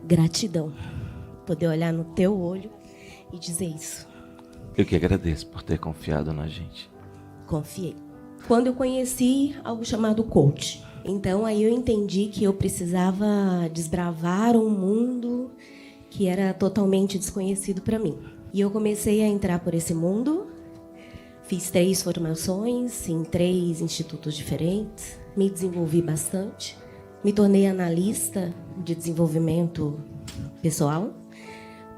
gratidão. Poder olhar no teu olho e dizer isso. Eu que agradeço por ter confiado na gente. Confiei. Quando eu conheci algo chamado coach, então aí eu entendi que eu precisava desbravar um mundo que era totalmente desconhecido para mim. E eu comecei a entrar por esse mundo, fiz 3 formações em 3 institutos diferentes, me desenvolvi bastante, me tornei analista de desenvolvimento pessoal,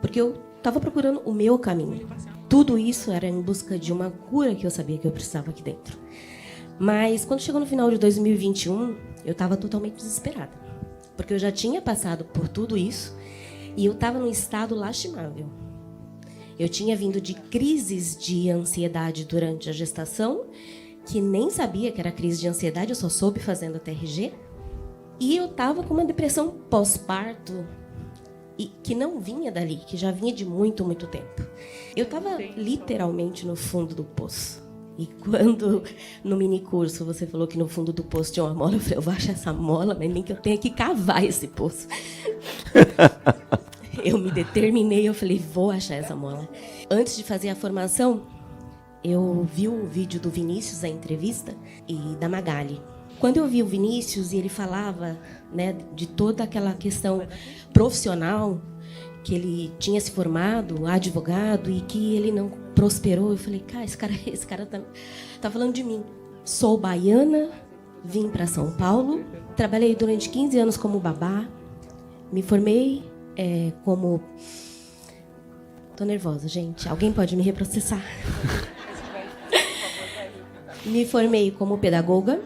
porque eu estava procurando o meu caminho. Tudo isso era em busca de uma cura que eu sabia que eu precisava aqui dentro. Mas quando chegou no final de 2021, eu estava totalmente desesperada, porque eu já tinha passado por tudo isso e eu estava num estado lastimável. Eu tinha vindo de crises de ansiedade durante a gestação, que nem sabia que era crise de ansiedade, eu só soube fazendo a TRG. E eu estava com uma depressão pós-parto, e que não vinha dali, que já vinha de muito, muito tempo. Eu estava literalmente no fundo do poço. E quando no minicurso você falou que no fundo do poço tinha uma mola, eu falei, eu vou achar essa mola, mas nem que eu tenha que cavar esse poço. Eu me determinei, eu falei, vou achar essa mola. Antes de fazer a formação, eu vi o vídeo do Vinícius, a entrevista, e da Magali. Quando eu vi o Vinícius e ele falava, né, de toda aquela questão profissional, que ele tinha se formado, advogado, e que ele não prosperou, eu falei, cara, esse cara tá falando de mim. Sou baiana, vim para São Paulo, trabalhei durante 15 anos como babá, me formei como... Tô nervosa, gente. Alguém pode me reprocessar? Me formei como pedagoga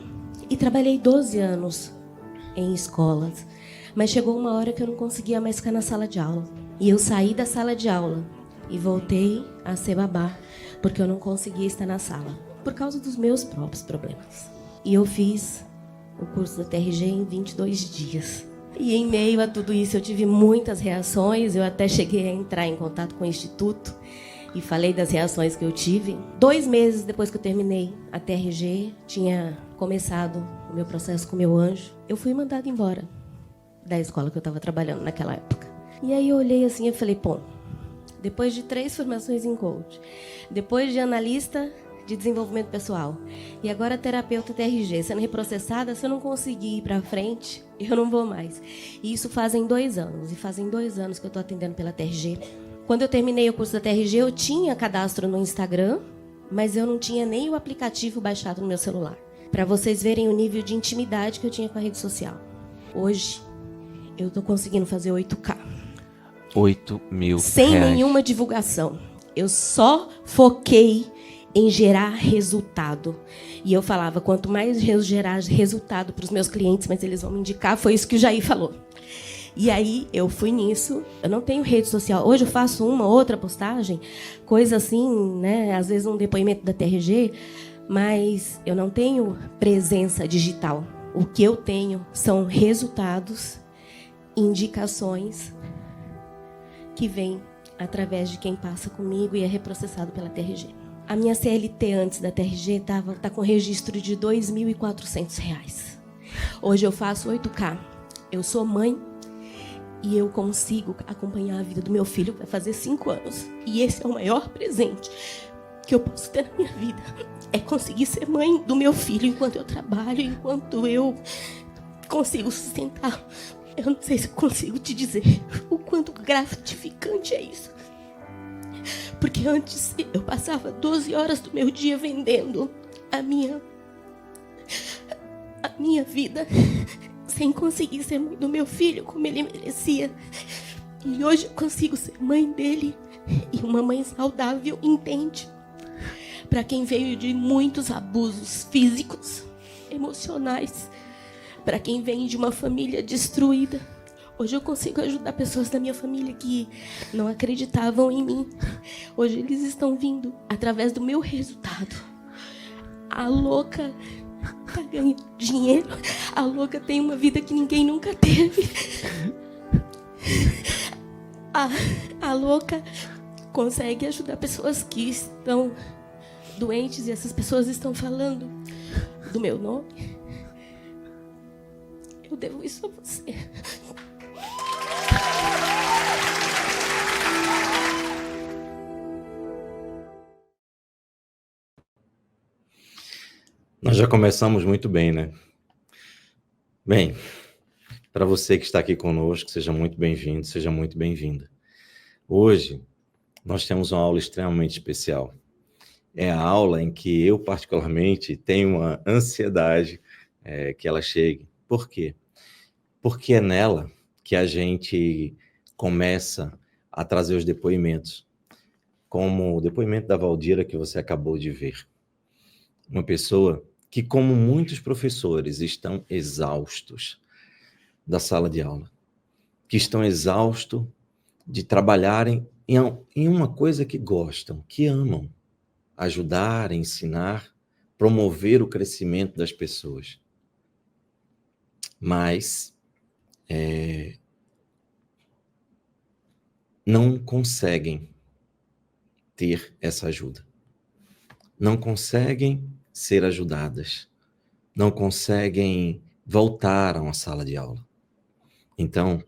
e trabalhei 12 anos em escolas. Mas chegou uma hora que eu não conseguia mais ficar na sala de aula. E eu saí da sala de aula e voltei a ser babá, porque eu não conseguia estar na sala, por causa dos meus próprios problemas. E eu fiz o curso da TRG em 22 dias. E em meio a tudo isso eu tive muitas reações, eu até cheguei a entrar em contato com o Instituto e falei das reações que eu tive. 2 meses depois que eu terminei a TRG, tinha começado o meu processo com o meu anjo, eu fui mandada embora da escola que eu estava trabalhando naquela época. E aí eu olhei assim e falei, pô, depois de 3 formações em coach, depois de analista de desenvolvimento pessoal e agora terapeuta TRG, sendo reprocessada, se eu não conseguir ir para frente, eu não vou mais. E isso fazem 2 anos, e fazem 2 anos que eu estou atendendo pela TRG. Quando eu terminei o curso da TRG, eu tinha cadastro no Instagram, mas eu não tinha nem o aplicativo baixado no meu celular. Para vocês verem o nível de intimidade que eu tinha com a rede social. Hoje, eu estou conseguindo fazer 8K. 8 mil sem reais. Nenhuma divulgação. Eu só foquei em gerar resultado. E eu falava, quanto mais eu gerar resultado para os meus clientes, mais eles vão me indicar. Foi isso que o Jair falou. E aí eu fui nisso. Eu não tenho rede social. Hoje eu faço uma outra postagem, coisa assim, né? Às vezes um depoimento da TRG, mas eu não tenho presença digital. O que eu tenho são resultados, indicações que vêm através de quem passa comigo e é reprocessado pela TRG. A minha CLT antes da TRG tá com registro de R$ 2.400. Hoje eu faço 8K. Eu sou mãe e eu consigo acompanhar a vida do meu filho, vai fazer 5 anos. E esse é o maior presente que eu posso ter na minha vida. É conseguir ser mãe do meu filho enquanto eu trabalho, enquanto eu consigo sustentar. Eu não sei se eu consigo te dizer o quanto gratificante é isso. Porque antes eu passava 12 horas do meu dia vendendo a minha vida, sem conseguir ser mãe do meu filho como ele merecia. E hoje eu consigo ser mãe dele, e uma mãe saudável entende. Para quem veio de muitos abusos físicos, emocionais, para quem vem de uma família destruída, hoje eu consigo ajudar pessoas da minha família que não acreditavam em mim. Hoje eles estão vindo através do meu resultado. A louca tá ganhando dinheiro. A louca tem uma vida que ninguém nunca teve. A louca consegue ajudar pessoas que estão doentes e essas pessoas estão falando do meu nome. Eu devo isso a você. Nós já começamos muito bem, né? Bem, para você que está aqui conosco, seja muito bem-vindo, seja muito bem-vinda. Hoje, nós temos uma aula extremamente especial. É a aula em que eu, particularmente, tenho uma ansiedade que ela chegue. Por quê? Porque é nela que a gente começa a trazer os depoimentos, como o depoimento da Valdira que você acabou de ver. Uma pessoa que, como muitos professores, estão exaustos da sala de aula, que estão exaustos de trabalharem em uma coisa que gostam, que amam, ajudar, ensinar, promover o crescimento das pessoas. Mas não conseguem ter essa ajuda. Não conseguem ser ajudadas. Não conseguem voltar a uma sala de aula. Então,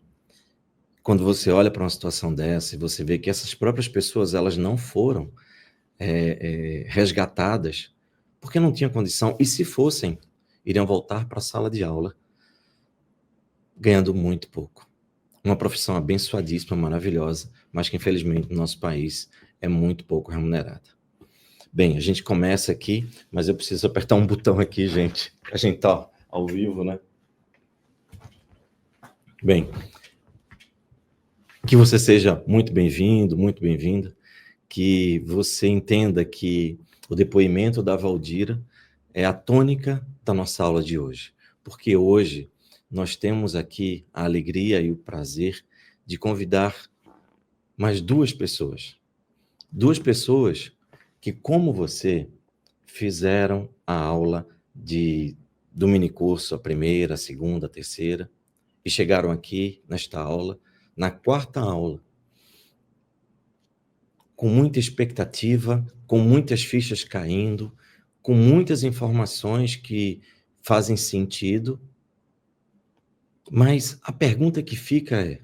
quando você olha para uma situação dessa e você vê que essas próprias pessoas elas não foram resgatadas porque não tinham condição, e se fossem, iriam voltar para a sala de aula ganhando muito pouco. Uma profissão abençoadíssima, maravilhosa, mas que infelizmente no nosso país é muito pouco remunerada. Bem, a gente começa aqui, mas eu preciso apertar um botão aqui, gente. A gente tá ao vivo, né? Bem, que você seja muito bem-vindo, muito bem-vinda, que você entenda que o depoimento da Valdira é a tônica da nossa aula de hoje, porque hoje nós temos aqui a alegria e o prazer de convidar mais duas pessoas que, como você, fizeram a aula do minicurso, a primeira, a segunda, a terceira, e chegaram aqui nesta aula, na quarta aula, com muita expectativa, com muitas fichas caindo, com muitas informações que fazem sentido, mas a pergunta que fica é,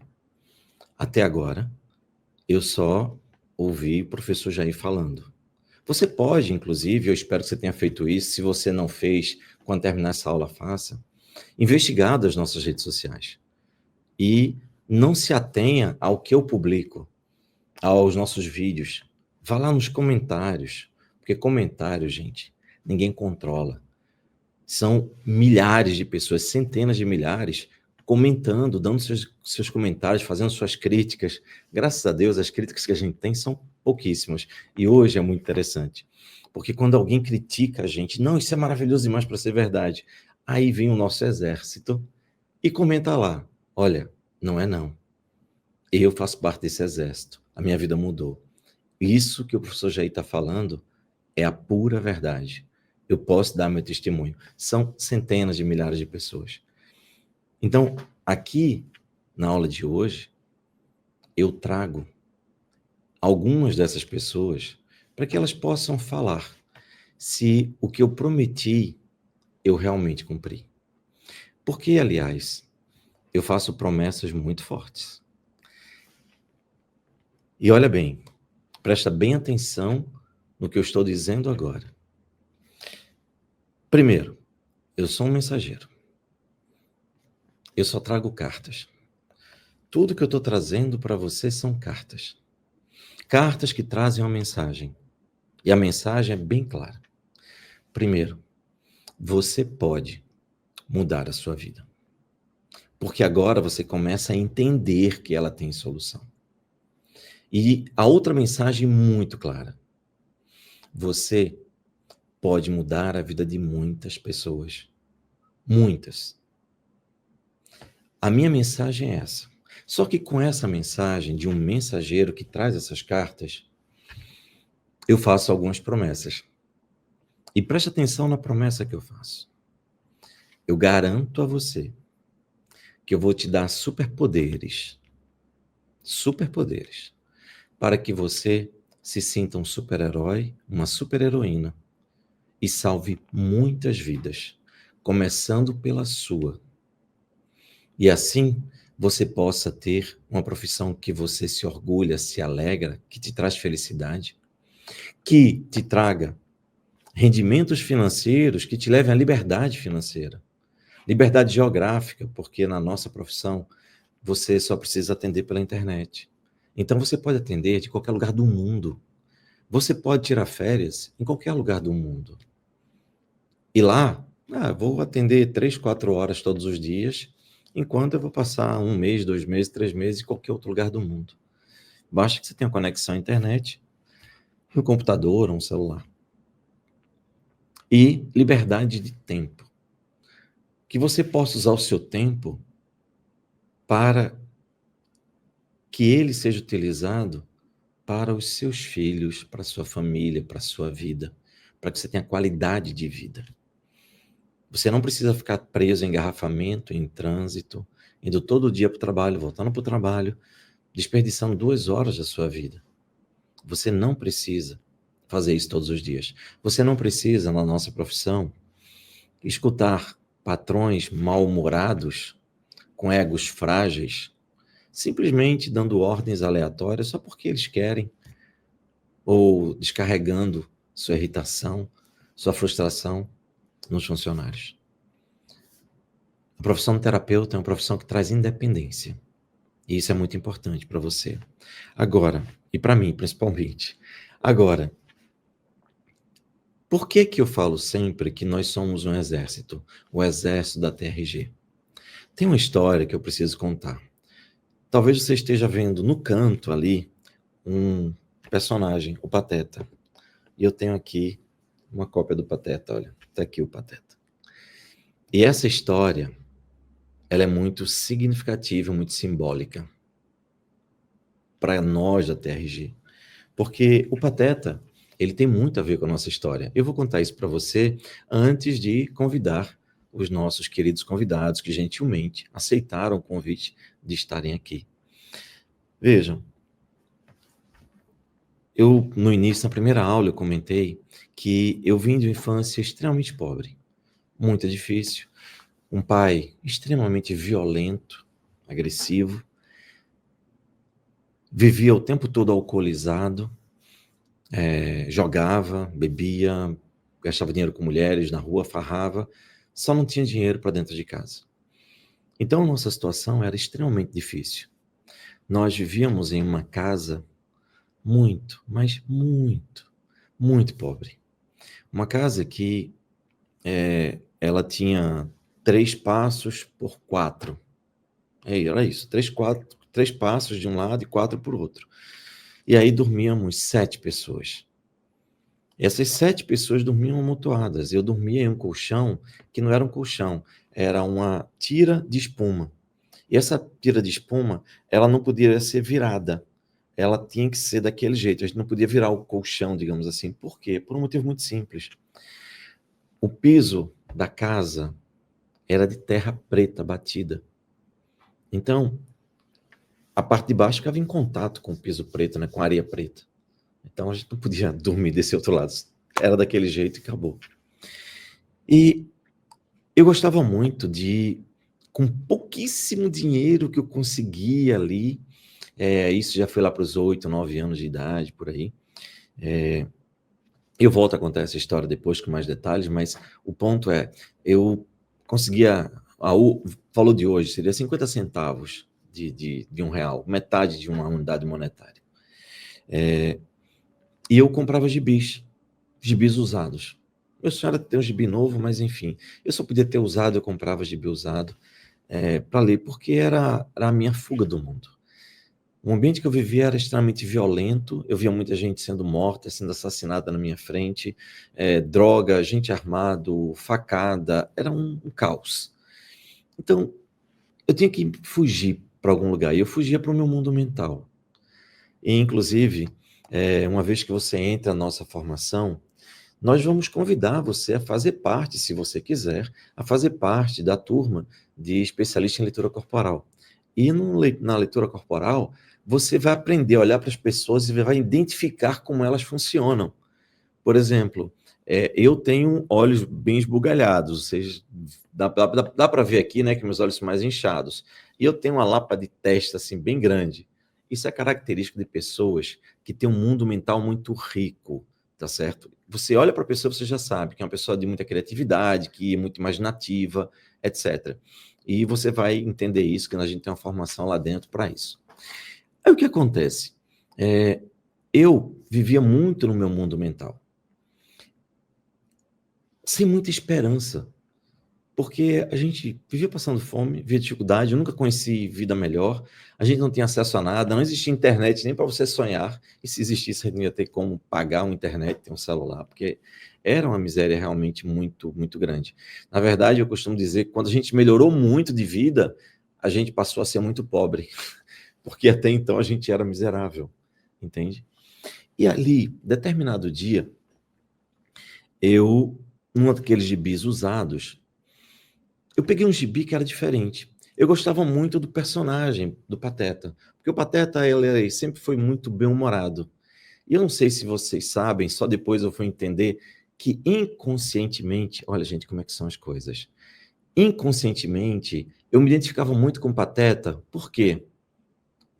até agora, eu só ouvi o professor Jair falando. Você pode, inclusive, eu espero que você tenha feito isso, se você não fez, quando terminar essa aula, faça, investigar das nossas redes sociais. E não se atenha ao que eu publico, aos nossos vídeos. Vá lá nos comentários, porque comentários, gente, ninguém controla. São milhares de pessoas, centenas de milhares, comentando, dando seus comentários, fazendo suas críticas. Graças a Deus, as críticas que a gente tem são pouquíssimas. E hoje é muito interessante, porque quando alguém critica a gente, não, isso é maravilhoso demais para ser verdade, aí vem o nosso exército e comenta lá, olha, não é não. Eu faço parte desse exército, a minha vida mudou. Isso que o professor Jair está falando é a pura verdade. Eu posso dar meu testemunho. São centenas de milhares de pessoas. Então, aqui, na aula de hoje, eu trago algumas dessas pessoas para que elas possam falar se o que eu prometi, eu realmente cumpri. Porque, aliás, eu faço promessas muito fortes. E olha bem, presta bem atenção no que eu estou dizendo agora. Primeiro, eu sou um mensageiro. Eu só trago cartas. Tudo que eu estou trazendo para você são cartas. Cartas que trazem uma mensagem. E a mensagem é bem clara. Primeiro, você pode mudar a sua vida. Porque agora você começa a entender que ela tem solução. E a outra mensagem muito clara. Você pode mudar a vida de muitas pessoas. Muitas. A minha mensagem é essa. Só que com essa mensagem de um mensageiro que traz essas cartas, eu faço algumas promessas. E preste atenção na promessa que eu faço. Eu garanto a você que eu vou te dar superpoderes, para que você se sinta um super-herói, uma super-heroína e salve muitas vidas, começando pela sua. E assim você possa ter uma profissão que você se orgulha, se alegra, que te traz felicidade, que te traga rendimentos financeiros que te levem à liberdade financeira. Liberdade geográfica, porque na nossa profissão você só precisa atender pela internet. Então você pode atender de qualquer lugar do mundo. Você pode tirar férias em qualquer lugar do mundo. E lá, vou atender 3, 4 horas todos os dias, enquanto eu vou passar 1 mês, 2 meses, 3 meses em qualquer outro lugar do mundo. Basta que você tenha conexão à internet, um computador, um celular. E liberdade de tempo. Que você possa usar o seu tempo para que ele seja utilizado para os seus filhos, para a sua família, para a sua vida, para que você tenha qualidade de vida. Você não precisa ficar preso em engarrafamento, em trânsito, indo todo dia para o trabalho, voltando para o trabalho, desperdiçando 2 horas da sua vida. Você não precisa fazer isso todos os dias. Você não precisa, na nossa profissão, escutar patrões mal-humorados, com egos frágeis, simplesmente dando ordens aleatórias só porque eles querem, ou descarregando sua irritação, sua frustração nos funcionários. A profissão de terapeuta é uma profissão que traz independência. E isso é muito importante para você. Agora, e para mim principalmente. Agora, por que eu falo sempre que nós somos um exército? O exército da TRG. Tem uma história que eu preciso contar. Talvez você esteja vendo no canto ali um personagem, o Pateta. E eu tenho aqui uma cópia do Pateta, olha. Está aqui o Pateta. E essa história, ela é muito significativa, muito simbólica para nós da TRG. Porque o Pateta, ele tem muito a ver com a nossa história. Eu vou contar isso para você antes de convidar os nossos queridos convidados que gentilmente aceitaram o convite de estarem aqui. Vejam, eu no início, na primeira aula, eu comentei que eu vim de uma infância extremamente pobre, muito difícil, um pai extremamente violento, agressivo, vivia o tempo todo alcoolizado, jogava, bebia, gastava dinheiro com mulheres na rua, farrava, só não tinha dinheiro para dentro de casa. Então, a nossa situação era extremamente difícil. Nós vivíamos em uma casa muito, mas muito, muito pobre. Uma casa que ela tinha 3 passos por 4. Era isso, 3 passos de um lado e 4 por outro. E aí dormíamos 7 pessoas. Essas 7 pessoas dormiam amontoadas. Eu dormia em um colchão que não era um colchão, era uma tira de espuma. E essa tira de espuma, ela não podia ser virada. Ela tinha que ser daquele jeito. A gente não podia virar o colchão, digamos assim. Por quê? Por um motivo muito simples. O piso da casa era de terra preta batida. Então, a parte de baixo ficava em contato com o piso preto, né, com a areia preta. Então, a gente não podia dormir desse outro lado. Era daquele jeito e acabou. E eu gostava muito de, com pouquíssimo dinheiro que eu conseguia ali, isso já foi lá para os 8, 9 anos de idade, por aí. Eu volto a contar essa história depois com mais detalhes, mas o ponto é, eu conseguia, falou de hoje, seria 50 centavos de R$1, metade de uma unidade monetária. E eu comprava gibis usados. Meu sonho era ter um gibi novo, mas enfim, eu só podia ter usado, eu comprava gibi usado para ler, porque era a minha fuga do mundo. O ambiente que eu vivia era extremamente violento, eu via muita gente sendo morta, sendo assassinada na minha frente, droga, gente armado, facada, era um caos. Então, eu tinha que fugir para algum lugar, e eu fugia para o meu mundo mental. E, inclusive, uma vez que você entra na nossa formação, nós vamos convidar você a fazer parte, se você quiser, a fazer parte da turma de especialista em leitura corporal. E na leitura corporal, você vai aprender a olhar para as pessoas e vai identificar como elas funcionam. Por exemplo, eu tenho olhos bem esbugalhados, ou seja, dá para ver aqui, né, que meus olhos são mais inchados. E eu tenho uma lapa de testa assim, bem grande. Isso é característico de pessoas que têm um mundo mental muito rico, tá certo? Você olha para a pessoa, você já sabe que é uma pessoa de muita criatividade, que é muito imaginativa, etc. E você vai entender isso, que a gente tem uma formação lá dentro para isso. Aí o que acontece? Eu vivia muito no meu mundo mental, sem muita esperança, porque a gente vivia passando fome, vivia dificuldade, eu nunca conheci vida melhor, a gente não tinha acesso a nada, não existia internet nem para você sonhar, e se existisse, a gente não ia ter como pagar uma internet, ter um celular, porque era uma miséria realmente muito, muito grande. Na verdade, eu costumo dizer que quando a gente melhorou muito de vida, a gente passou a ser muito pobre, porque até então a gente era miserável, entende? E ali, determinado dia, num daqueles gibis usados, eu peguei um gibi que era diferente. Eu gostava muito do personagem, do Pateta, porque o Pateta ele sempre foi muito bem-humorado. E eu não sei se vocês sabem, só depois eu fui entender que inconscientemente, olha gente, como é que são as coisas. Inconscientemente, eu me identificava muito com o Pateta, por quê?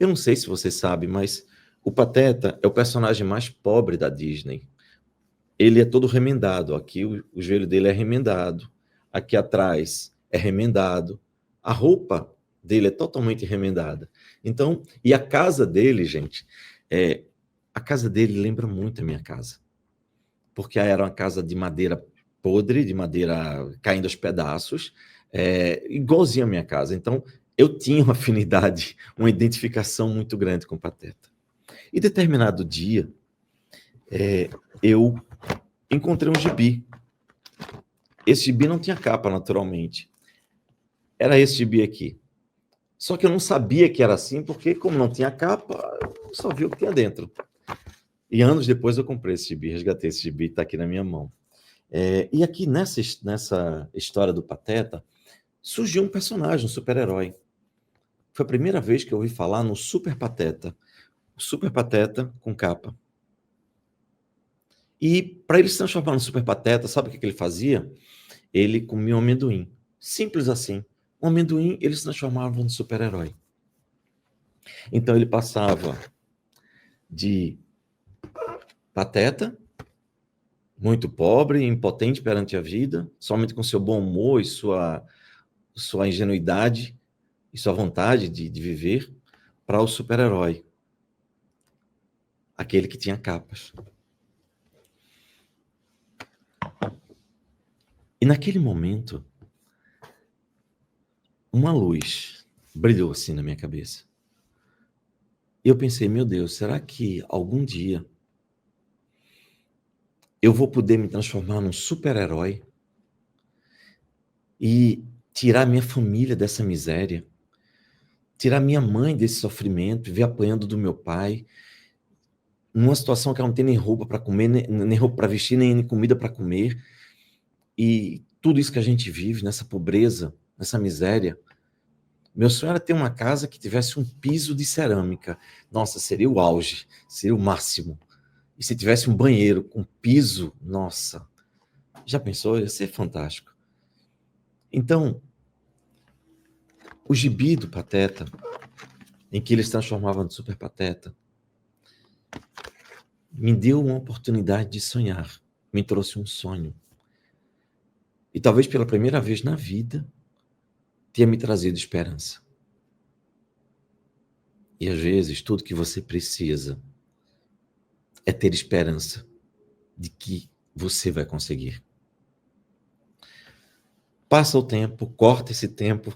Eu não sei se vocês sabem, mas o Pateta é o personagem mais pobre da Disney. Ele é todo remendado. Aqui o joelho dele é remendado. Aqui atrás é remendado. A roupa dele é totalmente remendada. Então, e a casa dele, gente, a casa dele lembra muito a minha casa. Porque era uma casa de madeira podre, de madeira caindo aos pedaços, igualzinho a minha casa. Então, eu tinha uma afinidade, uma identificação muito grande com o Pateta. E determinado dia, eu encontrei um gibi. Esse gibi não tinha capa, naturalmente. Era esse gibi aqui. Só que eu não sabia que era assim, porque como não tinha capa, eu só vi o que tinha dentro. E anos depois eu comprei esse gibi, resgatei esse gibi, está aqui na minha mão. E aqui nessa história do Pateta, surgiu um personagem, um super-herói. Foi a primeira vez que eu ouvi falar no Super Pateta. O Super Pateta com capa. E para ele se transformar no Super Pateta, sabe o que ele fazia? Ele comia um amendoim. Simples assim. O amendoim, ele se transformava no super-herói. Então ele passava de pateta, muito pobre, impotente perante a vida, somente com seu bom humor e sua ingenuidade e sua vontade de viver, para o super-herói. Aquele que tinha capas. E naquele momento, uma luz brilhou assim na minha cabeça. E eu pensei, meu Deus, será que algum dia eu vou poder me transformar num super-herói e tirar minha família dessa miséria, tirar minha mãe desse sofrimento, viver apanhando do meu pai, numa situação que ela não tem nem roupa para comer, nem roupa para vestir, nem comida para comer, e tudo isso que a gente vive nessa pobreza, nessa miséria. Meu sonho era ter uma casa que tivesse um piso de cerâmica. Nossa, seria o auge, seria o máximo. E se tivesse um banheiro com piso, nossa, já pensou? Ia ser fantástico. Então, o gibi do Pateta, em que ele se transformava no Super Pateta, me deu uma oportunidade de sonhar, me trouxe um sonho. E talvez pela primeira vez na vida, tenha me trazido esperança. E às vezes, tudo que você precisa é ter esperança de que você vai conseguir. Passa o tempo, corta esse tempo.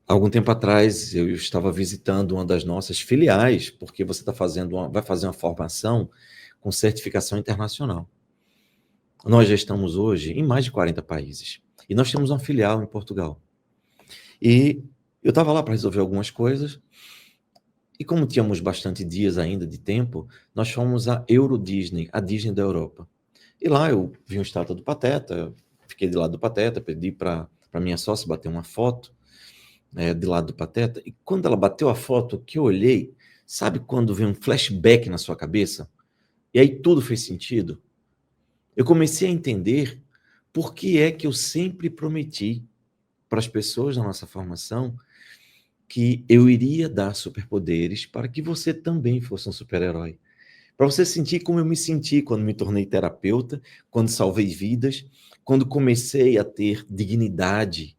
Algum tempo atrás, eu estava visitando uma das nossas filiais, porque você vai fazer uma formação com certificação internacional. Nós já estamos hoje em mais de 40 países. E nós temos uma filial em Portugal. E eu estava lá para resolver algumas coisas. E como tínhamos bastante dias ainda de tempo, nós fomos à Euro Disney, a Disney da Europa. E lá eu vi uma estátua do Pateta, fiquei de lado do Pateta, pedi para minha sócia bater uma foto de lado do Pateta. E quando ela bateu a foto, que eu olhei, sabe quando vem um flashback na sua cabeça? E aí tudo fez sentido. Eu comecei a entender por que é que eu sempre prometi para as pessoas da nossa formação que eu iria dar superpoderes para que você também fosse um super-herói. Para você sentir como eu me senti quando me tornei terapeuta, quando salvei vidas, quando comecei a ter dignidade,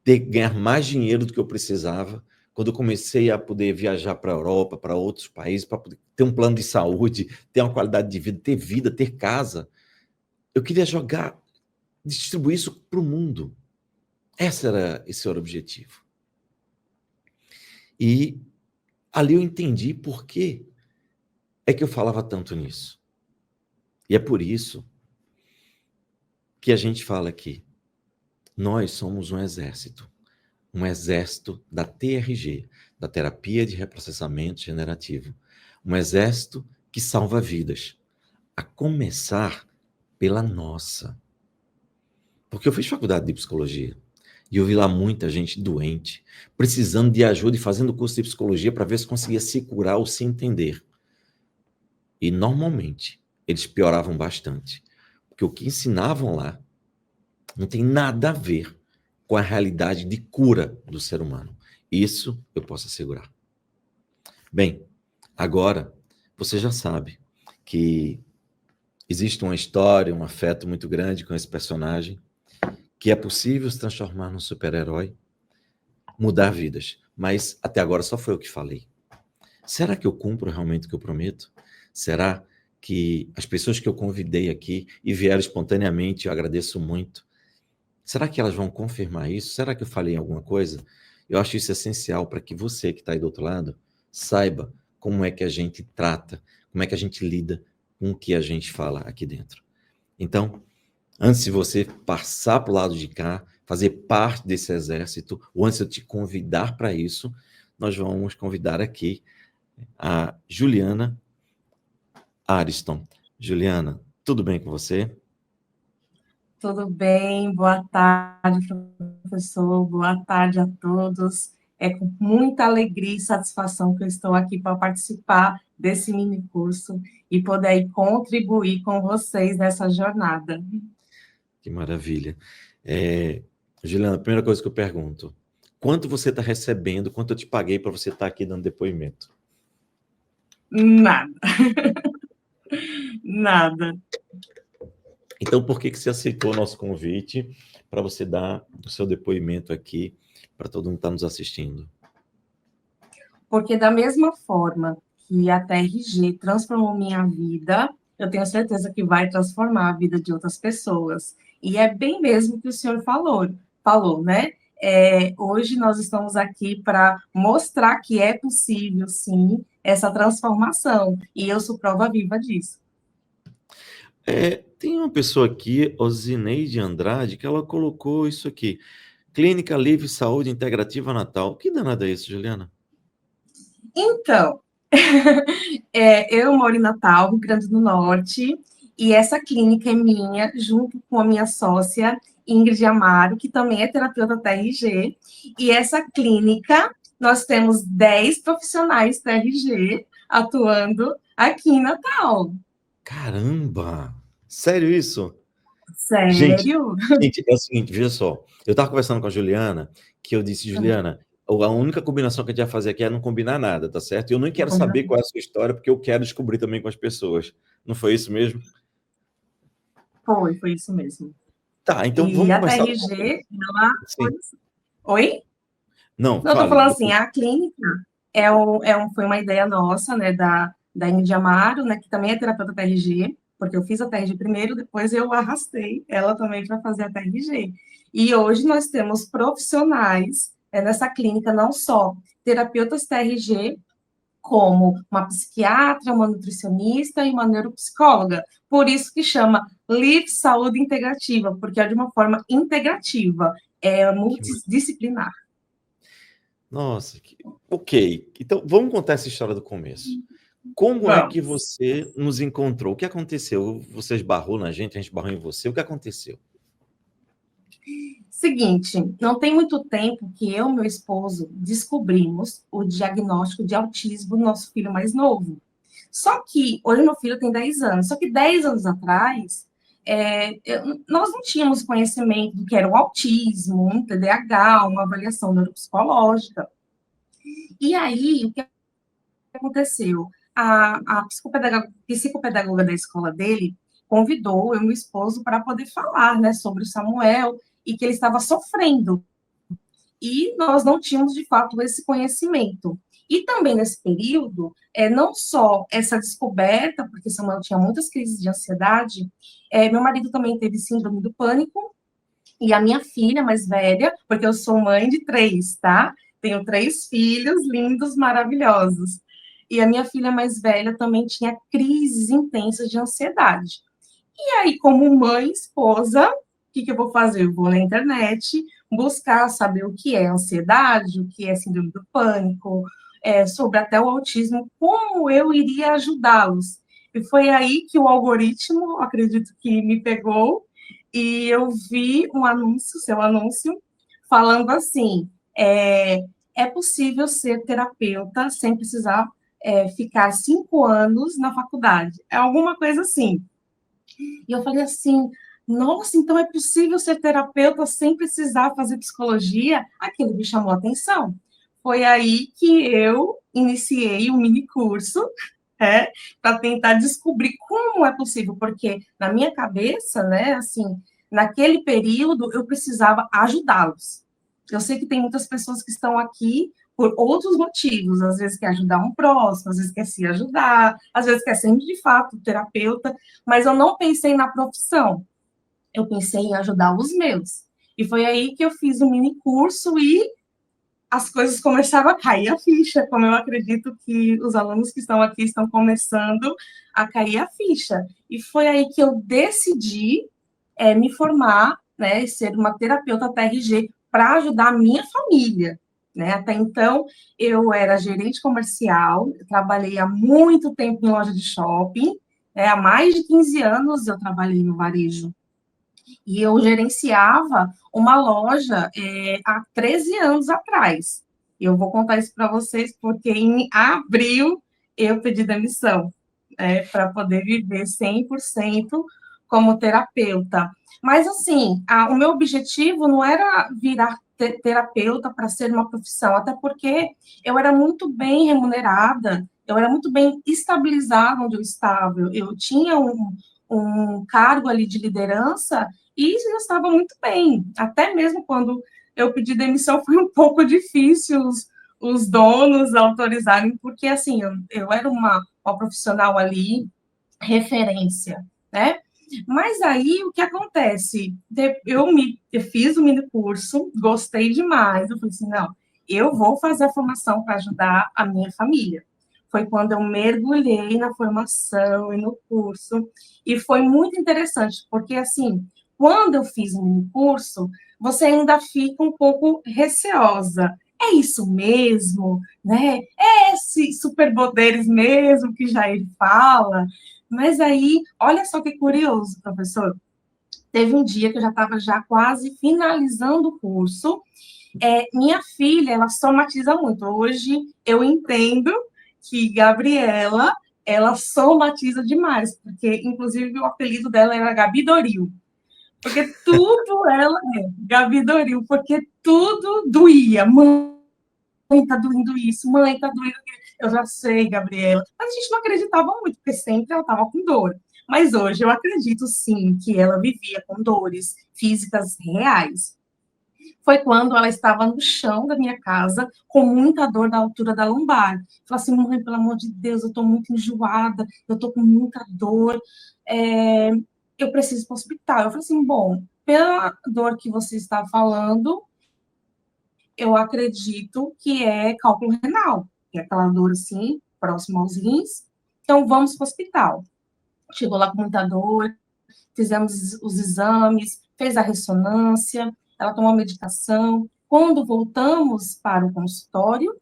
ganhar mais dinheiro do que eu precisava, quando eu comecei a poder viajar para a Europa, para outros países, para poder ter um plano de saúde, ter uma qualidade de vida, ter casa. Eu queria distribuir isso para o mundo. Esse era o objetivo. E ali eu entendi por que é que eu falava tanto nisso. E é por isso que a gente fala aqui. Nós somos um exército da TRG, da Terapia de Reprocessamento Generativo. Um exército que salva vidas, a começar pela nossa. Porque eu fiz faculdade de psicologia e eu vi lá muita gente doente, precisando de ajuda e fazendo curso de psicologia para ver se conseguia se curar ou se entender. E normalmente eles pioravam bastante, porque o que ensinavam lá não tem nada a ver com a realidade de cura do ser humano. Isso eu posso assegurar. Bem, agora você já sabe que existe uma história, um afeto muito grande com esse personagem, que é possível se transformar num super-herói, mudar vidas. Mas até agora só foi eu que falei. Será que eu cumpro realmente o que eu prometo? Será que as pessoas que eu convidei aqui e vieram espontaneamente, eu agradeço muito, será que elas vão confirmar isso? Será que eu falei alguma coisa? Eu acho isso essencial para que você que está aí do outro lado saiba como é que a gente trata, como é que a gente lida com o que a gente fala aqui dentro. Então, antes de você passar para o lado de cá, fazer parte desse exército, ou antes de eu te convidar para isso, nós vamos convidar aqui a Juliana Ariston. Juliana, tudo bem com você? Tudo bem? Boa tarde, professor. Boa tarde a todos. É com muita alegria e satisfação que eu estou aqui para participar desse mini curso e poder contribuir com vocês nessa jornada. Que maravilha. Juliana, a primeira coisa que eu pergunto, quanto você está recebendo, quanto eu te paguei para você estar aqui dando depoimento? Nada. Nada. Então, por que você aceitou o nosso convite para você dar o seu depoimento aqui para todo mundo que está nos assistindo? Porque da mesma forma que a TRG transformou minha vida, eu tenho certeza que vai transformar a vida de outras pessoas. E é bem mesmo que o senhor falou, né? Hoje nós estamos aqui para mostrar que é possível, sim, essa transformação. E eu sou prova viva disso. Tem uma pessoa aqui, Osineide Andrade, que ela colocou isso aqui. Clínica Livre Saúde Integrativa Natal. Que danada é isso, Juliana? Então, eu moro em Natal, Rio Grande do Norte, e essa clínica é minha, junto com a minha sócia, Ingrid Amaro, que também é terapeuta TRG, e essa clínica, nós temos 10 profissionais TRG atuando aqui em Natal. Caramba! Sério isso? Gente, Sério? é o seguinte, veja só. Eu estava conversando com a Juliana, que eu disse, Juliana, a única combinação que a gente vai fazer aqui é não combinar nada, tá certo? Eu não quero saber qual é a sua história, porque eu quero descobrir também com as pessoas. Não foi isso mesmo? Foi isso mesmo. Tá, então E vamos a começar. TRG, ela... Sim. Oi? Não, Não, eu tô fale. falando assim, a clínica foi uma ideia nossa, né, da Ingrid Amaro, né, que também é terapeuta TRG, porque eu fiz a TRG primeiro, depois eu arrastei ela também para fazer a TRG. E hoje nós temos profissionais nessa clínica, não só terapeutas TRG, como uma psiquiatra, uma nutricionista e uma neuropsicóloga. Por isso que chama Live Saúde Integrativa, porque é de uma forma integrativa, é multidisciplinar. Nossa, ok. Então, vamos contar essa história do começo. Como é que você nos encontrou? O que aconteceu? Você esbarrou na gente, a gente esbarrou em você. O que aconteceu? Seguinte, não tem muito tempo que eu e meu esposo descobrimos o diagnóstico de autismo do nosso filho mais novo. Só que, hoje meu filho tem 10 anos, só que 10 anos atrás, nós não tínhamos conhecimento do que era o autismo, um TDAH, uma avaliação neuropsicológica. E aí, o que aconteceu? a psicopedagoga da escola dele convidou eu e meu esposo para poder falar, né, sobre o Samuel e que ele estava sofrendo. E nós não tínhamos, de fato, esse conhecimento. E também nesse período, não só essa descoberta, porque Samuel tinha muitas crises de ansiedade, meu marido também teve síndrome do pânico, e a minha filha mais velha, porque eu sou mãe de 3, tá? Tenho 3 filhos lindos, maravilhosos. E a minha filha mais velha também tinha crises intensas de ansiedade. E aí, como mãe, esposa, o que eu vou fazer? Eu vou na internet buscar saber o que é ansiedade, o que é síndrome do pânico, sobre até o autismo, como eu iria ajudá-los. E foi aí que o algoritmo, acredito que me pegou, e eu vi um anúncio, seu anúncio, falando assim, é possível ser terapeuta sem precisar ficar 5 anos na faculdade. É alguma coisa assim. E eu falei assim, nossa, então é possível ser terapeuta sem precisar fazer psicologia? Aquilo me chamou a atenção. Foi aí que eu iniciei um mini curso, para tentar descobrir como é possível, porque na minha cabeça, né, assim, naquele período eu precisava ajudá-los. Eu sei que tem muitas pessoas que estão aqui por outros motivos, às vezes quer ajudar um próximo, às vezes quer se ajudar, às vezes quer ser de fato terapeuta, mas eu não pensei na profissão, eu pensei em ajudar os meus. E foi aí que eu fiz um mini curso e as coisas começaram a cair a ficha, como eu acredito que os alunos que estão aqui estão começando a cair a ficha. E foi aí que eu decidi me formar, né, e ser uma terapeuta TRG para ajudar a minha família. Né? Até então, eu era gerente comercial, eu trabalhei há muito tempo em loja de shopping, há mais de 15 anos eu trabalhei no varejo. E eu gerenciava uma loja há 13 anos atrás. Eu vou contar isso para vocês, porque em abril eu pedi demissão, para poder viver 100% como terapeuta. Mas, assim, o meu objetivo não era virar terapeuta para ser uma profissão, até porque eu era muito bem remunerada, eu era muito bem estabilizada onde eu estava, eu tinha um cargo ali de liderança e eu estava muito bem. Até mesmo quando eu pedi demissão foi um pouco difícil os donos autorizarem, porque assim, eu era uma profissional ali, referência, né? Mas aí o que acontece? Eu fiz o mini curso, gostei demais. Eu falei assim: não, eu vou fazer a formação para ajudar a minha família. Foi quando eu mergulhei na formação e no curso, e foi muito interessante, porque assim, quando eu fiz o mini curso, você ainda fica um pouco receosa. É isso mesmo, né? É esses superpoderes mesmo que Jair fala. Mas aí, olha só que curioso, professor. Teve um dia que eu já estava já quase finalizando o curso. Minha filha, ela somatiza muito. Hoje eu entendo que Gabriela, ela somatiza demais, porque inclusive o apelido dela era Gabi Doril. Porque tudo ela Gabi Doril, porque tudo doía. Mãe, tá doendo isso, mãe, tá doendo isso. Eu já sei, Gabriela. Mas a gente não acreditava muito, porque sempre ela estava com dor. Mas hoje eu acredito, sim, que ela vivia com dores físicas reais. Foi quando ela estava no chão da minha casa, com muita dor na altura da lombar. Falei assim: mãe, pelo amor de Deus, eu estou muito enjoada, eu estou com muita dor, eu preciso ir para o hospital. Eu falei assim: bom, pela dor que você está falando, eu acredito que é cálculo renal, que é aquela dor assim, próximo aos rins. Então, vamos para o hospital. Chegou lá com muita dor, fizemos os exames, fez a ressonância, ela tomou a medicação. Quando voltamos para o consultório,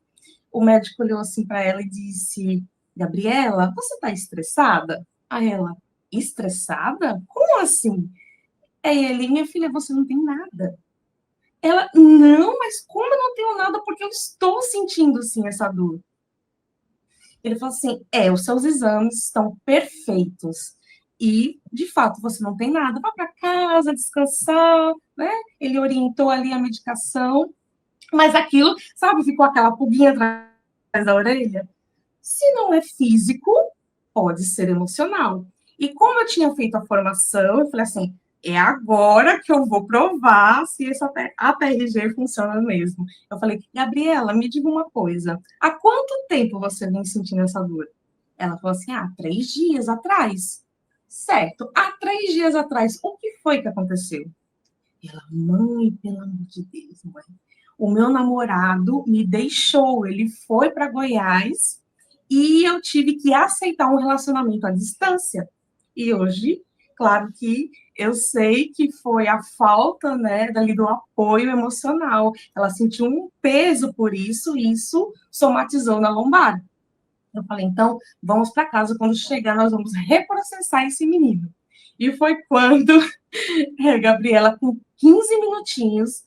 o médico olhou assim para ela e disse: Gabriela, você está estressada? Aí ela: estressada? Como assim? Aí ele: minha filha, você não tem nada. Ela: não, mas como eu não tenho nada? Porque eu estou sentindo, sim, essa dor. Ele falou assim: os seus exames estão perfeitos. E, de fato, você não tem nada. Vá para casa, descansar, né? Ele orientou ali a medicação. Mas aquilo, sabe, ficou aquela pulguinha atrás da orelha. Se não é físico, pode ser emocional. E como eu tinha feito a formação, eu falei assim, é agora que eu vou provar se esse ATRG funciona mesmo. Eu falei, Gabriela, me diga uma coisa, há quanto tempo você vem sentindo essa dor? Ela falou assim, 3 dias atrás. Certo, há 3 dias atrás, o que foi que aconteceu? Ela, mãe, pelo amor de Deus, mãe. O meu namorado me deixou, ele foi para Goiás e eu tive que aceitar um relacionamento à distância. E hoje, claro que eu sei que foi a falta, né, dali do apoio emocional. Ela sentiu um peso por isso, e isso somatizou na lombar. Eu falei, então, vamos para casa, quando chegar, nós vamos reprocessar esse menino. E foi quando, Gabriela, com 15 minutinhos,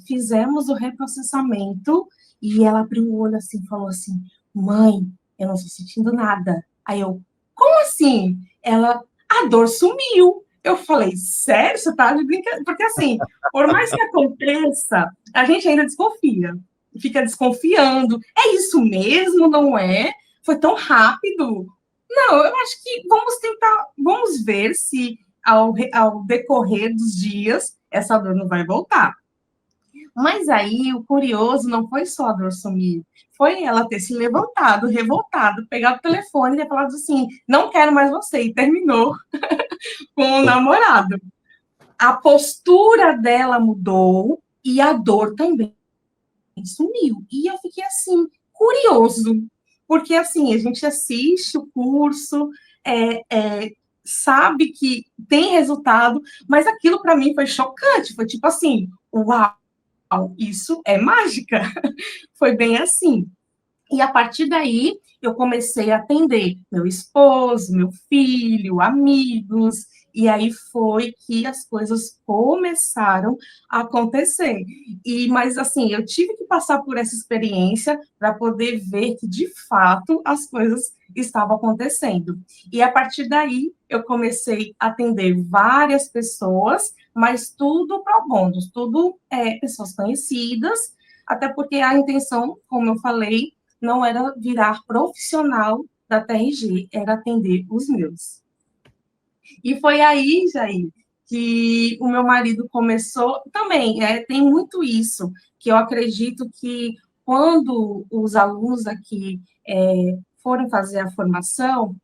fizemos o reprocessamento, e ela abriu o olho assim, falou assim, mãe, eu não estou sentindo nada. Aí eu, como assim? Ela, a dor sumiu. Eu falei, sério? Você tá de brincadeira? Porque assim, por mais que aconteça, a gente ainda desconfia. Fica desconfiando. É isso mesmo, não é? Foi tão rápido. Não, eu acho que vamos tentar, vamos ver se ao decorrer dos dias essa dor não vai voltar. Mas aí o curioso não foi só a dor sumir, foi ela ter se levantado, revoltado, pegado o telefone e ter falado assim: não quero mais você, e terminou com o namorado. A postura dela mudou e a dor também sumiu. E eu fiquei assim, curioso, porque assim, a gente assiste o curso, sabe que tem resultado, mas aquilo para mim foi chocante, foi tipo assim, uau, isso é mágica. Foi bem assim. E a partir daí, eu comecei a atender meu esposo, meu filho, amigos, e aí foi que as coisas começaram a acontecer. Mas assim, eu tive que passar por essa experiência para poder ver que de fato as coisas estavam acontecendo. E a partir daí, eu comecei a atender várias pessoas, mas tudo pro bono, tudo pessoas conhecidas, até porque a intenção, como eu falei, não era virar profissional da TRG, era atender os meus. E foi aí, Jair, que o meu marido começou, também, tem muito isso, que eu acredito que quando os alunos aqui forem fazer a formação,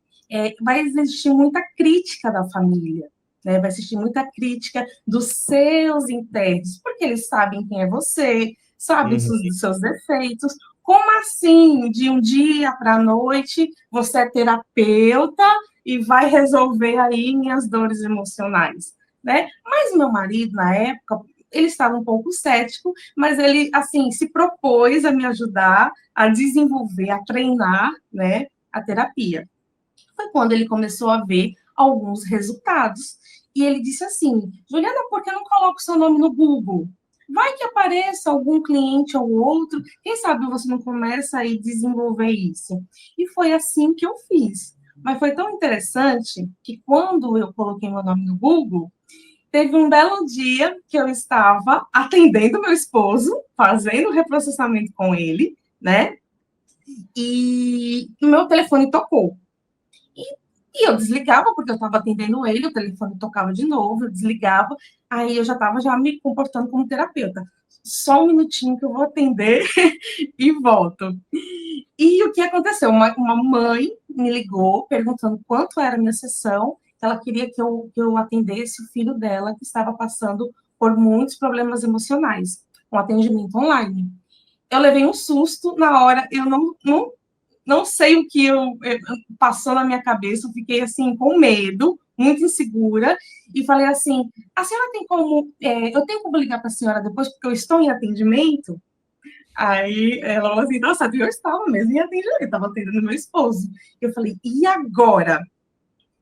vai existir muita crítica da família, né? Vai existir muita crítica dos seus internos, porque eles sabem quem é você, sabem dos seus defeitos. Como assim, de um dia para a noite, você é terapeuta e vai resolver aí minhas dores emocionais, né? Mas meu marido, na época, ele estava um pouco cético, mas ele, assim, se propôs a me ajudar a desenvolver, a treinar, né, a terapia. Foi quando ele começou a ver alguns resultados. E ele disse assim, Juliana, por que não coloca o seu nome no Google? Vai que apareça algum cliente ou outro, quem sabe você não começa a desenvolver isso. E foi assim que eu fiz. Mas foi tão interessante que quando eu coloquei meu nome no Google, teve um belo dia que eu estava atendendo meu esposo, fazendo o reprocessamento com ele, né? E o meu telefone tocou. E eu desligava, porque eu estava atendendo ele, o telefone tocava de novo, eu desligava, aí eu já estava me comportando como terapeuta. Só um minutinho que eu vou atender e volto. E o que aconteceu? Uma mãe me ligou perguntando quanto era a minha sessão, ela queria que eu atendesse o filho dela, que estava passando por muitos problemas emocionais, um atendimento online. Eu levei um susto na hora, eu não sei o que passou na minha cabeça, eu fiquei assim com medo, muito insegura, e falei assim, a senhora tem como, eu tenho como ligar para a senhora depois, porque eu estou em atendimento? Aí ela falou assim, nossa, eu estava mesmo em atendimento, eu estava atendendo meu esposo. Eu falei, e agora?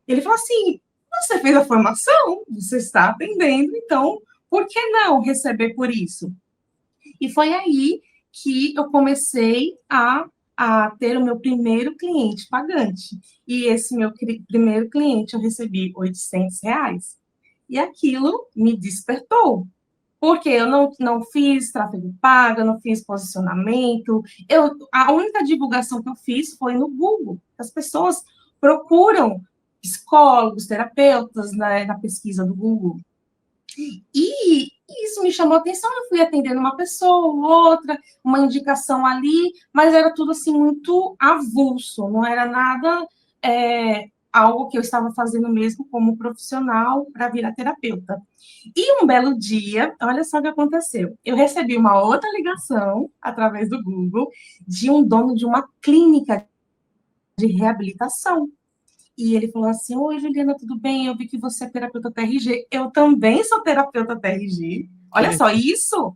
Ele falou assim, você fez a formação, você está atendendo, então por que não receber por isso? E foi aí que eu comecei a ter o meu primeiro cliente pagante. E esse meu primeiro cliente eu recebi R$ 800. E aquilo me despertou. Porque eu não fiz tráfego pago, eu não fiz posicionamento. A única divulgação que eu fiz foi no Google. As pessoas procuram psicólogos, terapeutas, né, na pesquisa do Google. E isso me chamou a atenção. Eu fui atendendo uma pessoa, outra, uma indicação ali, mas era tudo assim muito avulso, não era nada algo que eu estava fazendo mesmo como profissional para virar terapeuta. E um belo dia, olha só o que aconteceu. Eu recebi uma outra ligação através do Google de um dono de uma clínica de reabilitação. E ele falou assim: oi, Juliana, tudo bem? Eu vi que você é terapeuta TRG. Eu também sou terapeuta TRG. Que Olha só, legal.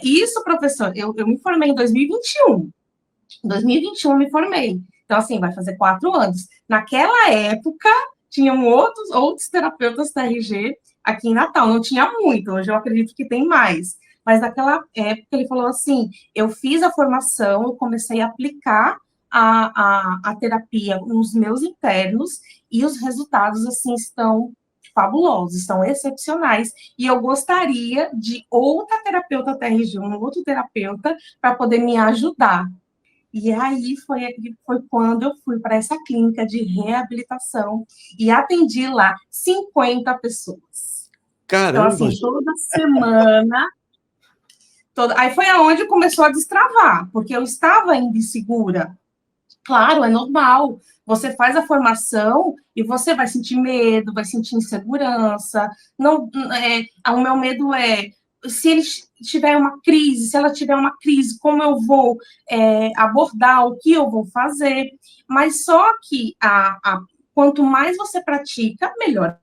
isso, professor. Eu me formei em 2021. Em 2021 eu me formei. Então, assim, vai fazer 4 anos. Naquela época, tinham outros terapeutas TRG aqui em Natal. Não tinha muito, hoje eu acredito que tem mais. Mas naquela época ele falou assim: eu fiz a formação, eu comecei a aplicar a terapia nos meus internos e os resultados, assim, estão fabulosos, estão excepcionais. E eu gostaria de outra terapeuta TRG, um outro terapeuta, para poder me ajudar. E aí foi quando eu fui para essa clínica de reabilitação e atendi lá 50 pessoas. Então, Caramba! assim, toda semana. Aí foi aonde começou a destravar, porque eu estava ainda insegura. Claro, é normal. Você faz a formação e você vai sentir medo, vai sentir insegurança. Não, o meu medo é se ele tiver uma crise, se ela tiver uma crise, como eu vou abordar, o que eu vou fazer. Mas só que quanto mais você pratica, melhor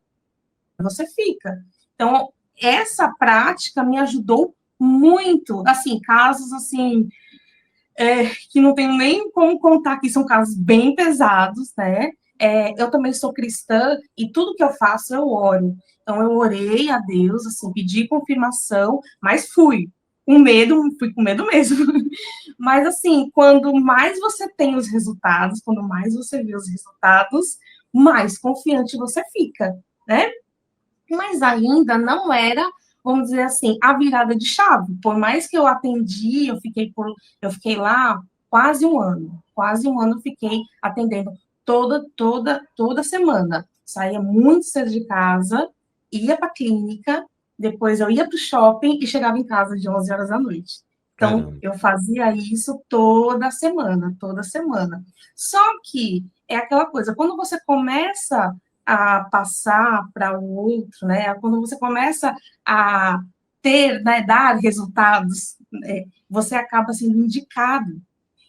você fica. Então, essa prática me ajudou muito. Assim, casos assim que não tenho nem como contar, que são casos bem pesados, né? Eu também sou cristã e tudo que eu faço eu oro. Então eu orei a Deus, assim, pedi confirmação, mas fui com medo mesmo. Mas assim, quando mais você tem os resultados, quando mais você vê os resultados, mais confiante você fica, né? Mas ainda não era, vamos dizer assim, a virada de chave. Por mais que eu atendi, eu fiquei lá quase um ano eu fiquei atendendo toda semana. Saía muito cedo de casa, ia para a clínica, depois eu ia para o shopping e chegava em casa de 11 horas da noite. Então, Caramba. eu fazia isso toda semana, toda semana. Só que é aquela coisa, quando você começa a passar para o outro, né? Quando você começa a ter, né, dar resultados, né, você acaba sendo indicado.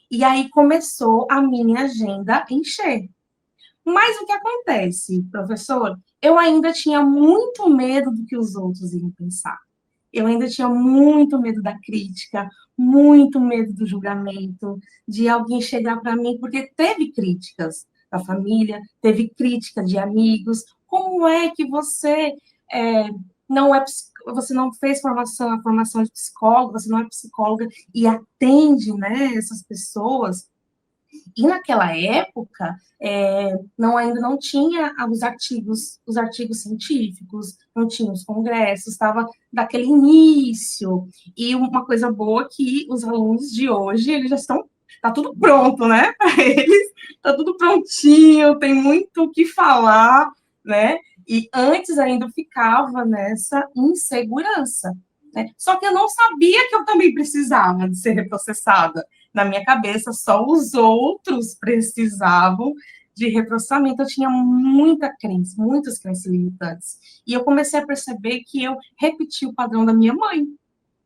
E aí começou a minha agenda encher. Mas o que acontece, professor? Eu ainda tinha muito medo do que os outros iam pensar. Eu ainda tinha muito medo da crítica, muito medo do julgamento, de alguém chegar para mim, porque teve críticas da família, teve crítica de amigos. Como é que você não é você não fez a formação de psicólogo, você não é psicóloga e atende, né, essas pessoas? E naquela época, ainda não tinha os artigos científicos, não tinha os congressos, estava daquele início. E uma coisa boa que os alunos de hoje, eles já estão, está tudo pronto, né? Para eles, está tudo prontinho, tem muito o que falar, né? E antes ainda eu ficava nessa insegurança, né? Só que eu não sabia que eu também precisava de ser reprocessada. Na minha cabeça, só os outros precisavam de reprocessamento. Eu tinha muitas crenças limitantes. E eu comecei a perceber que eu repeti o padrão da minha mãe,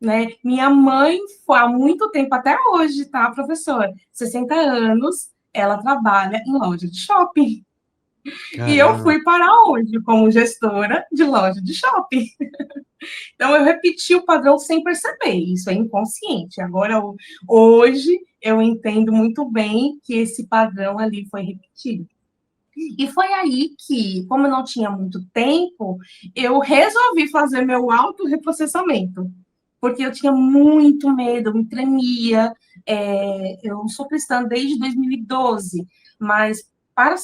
né? Minha mãe, há muito tempo, até hoje, tá, professora? 60 anos, ela trabalha em loja de shopping. E eu Caramba. fui para onde? Como gestora de loja de shopping. Então, eu repeti o padrão sem perceber, isso é inconsciente. Agora, hoje, eu entendo muito bem que esse padrão ali foi repetido. E foi aí que, como eu não tinha muito tempo, eu resolvi fazer meu autorreprocessamento, porque eu tinha muito medo, eu me tremia. Eu sou cristã desde 2012, mas para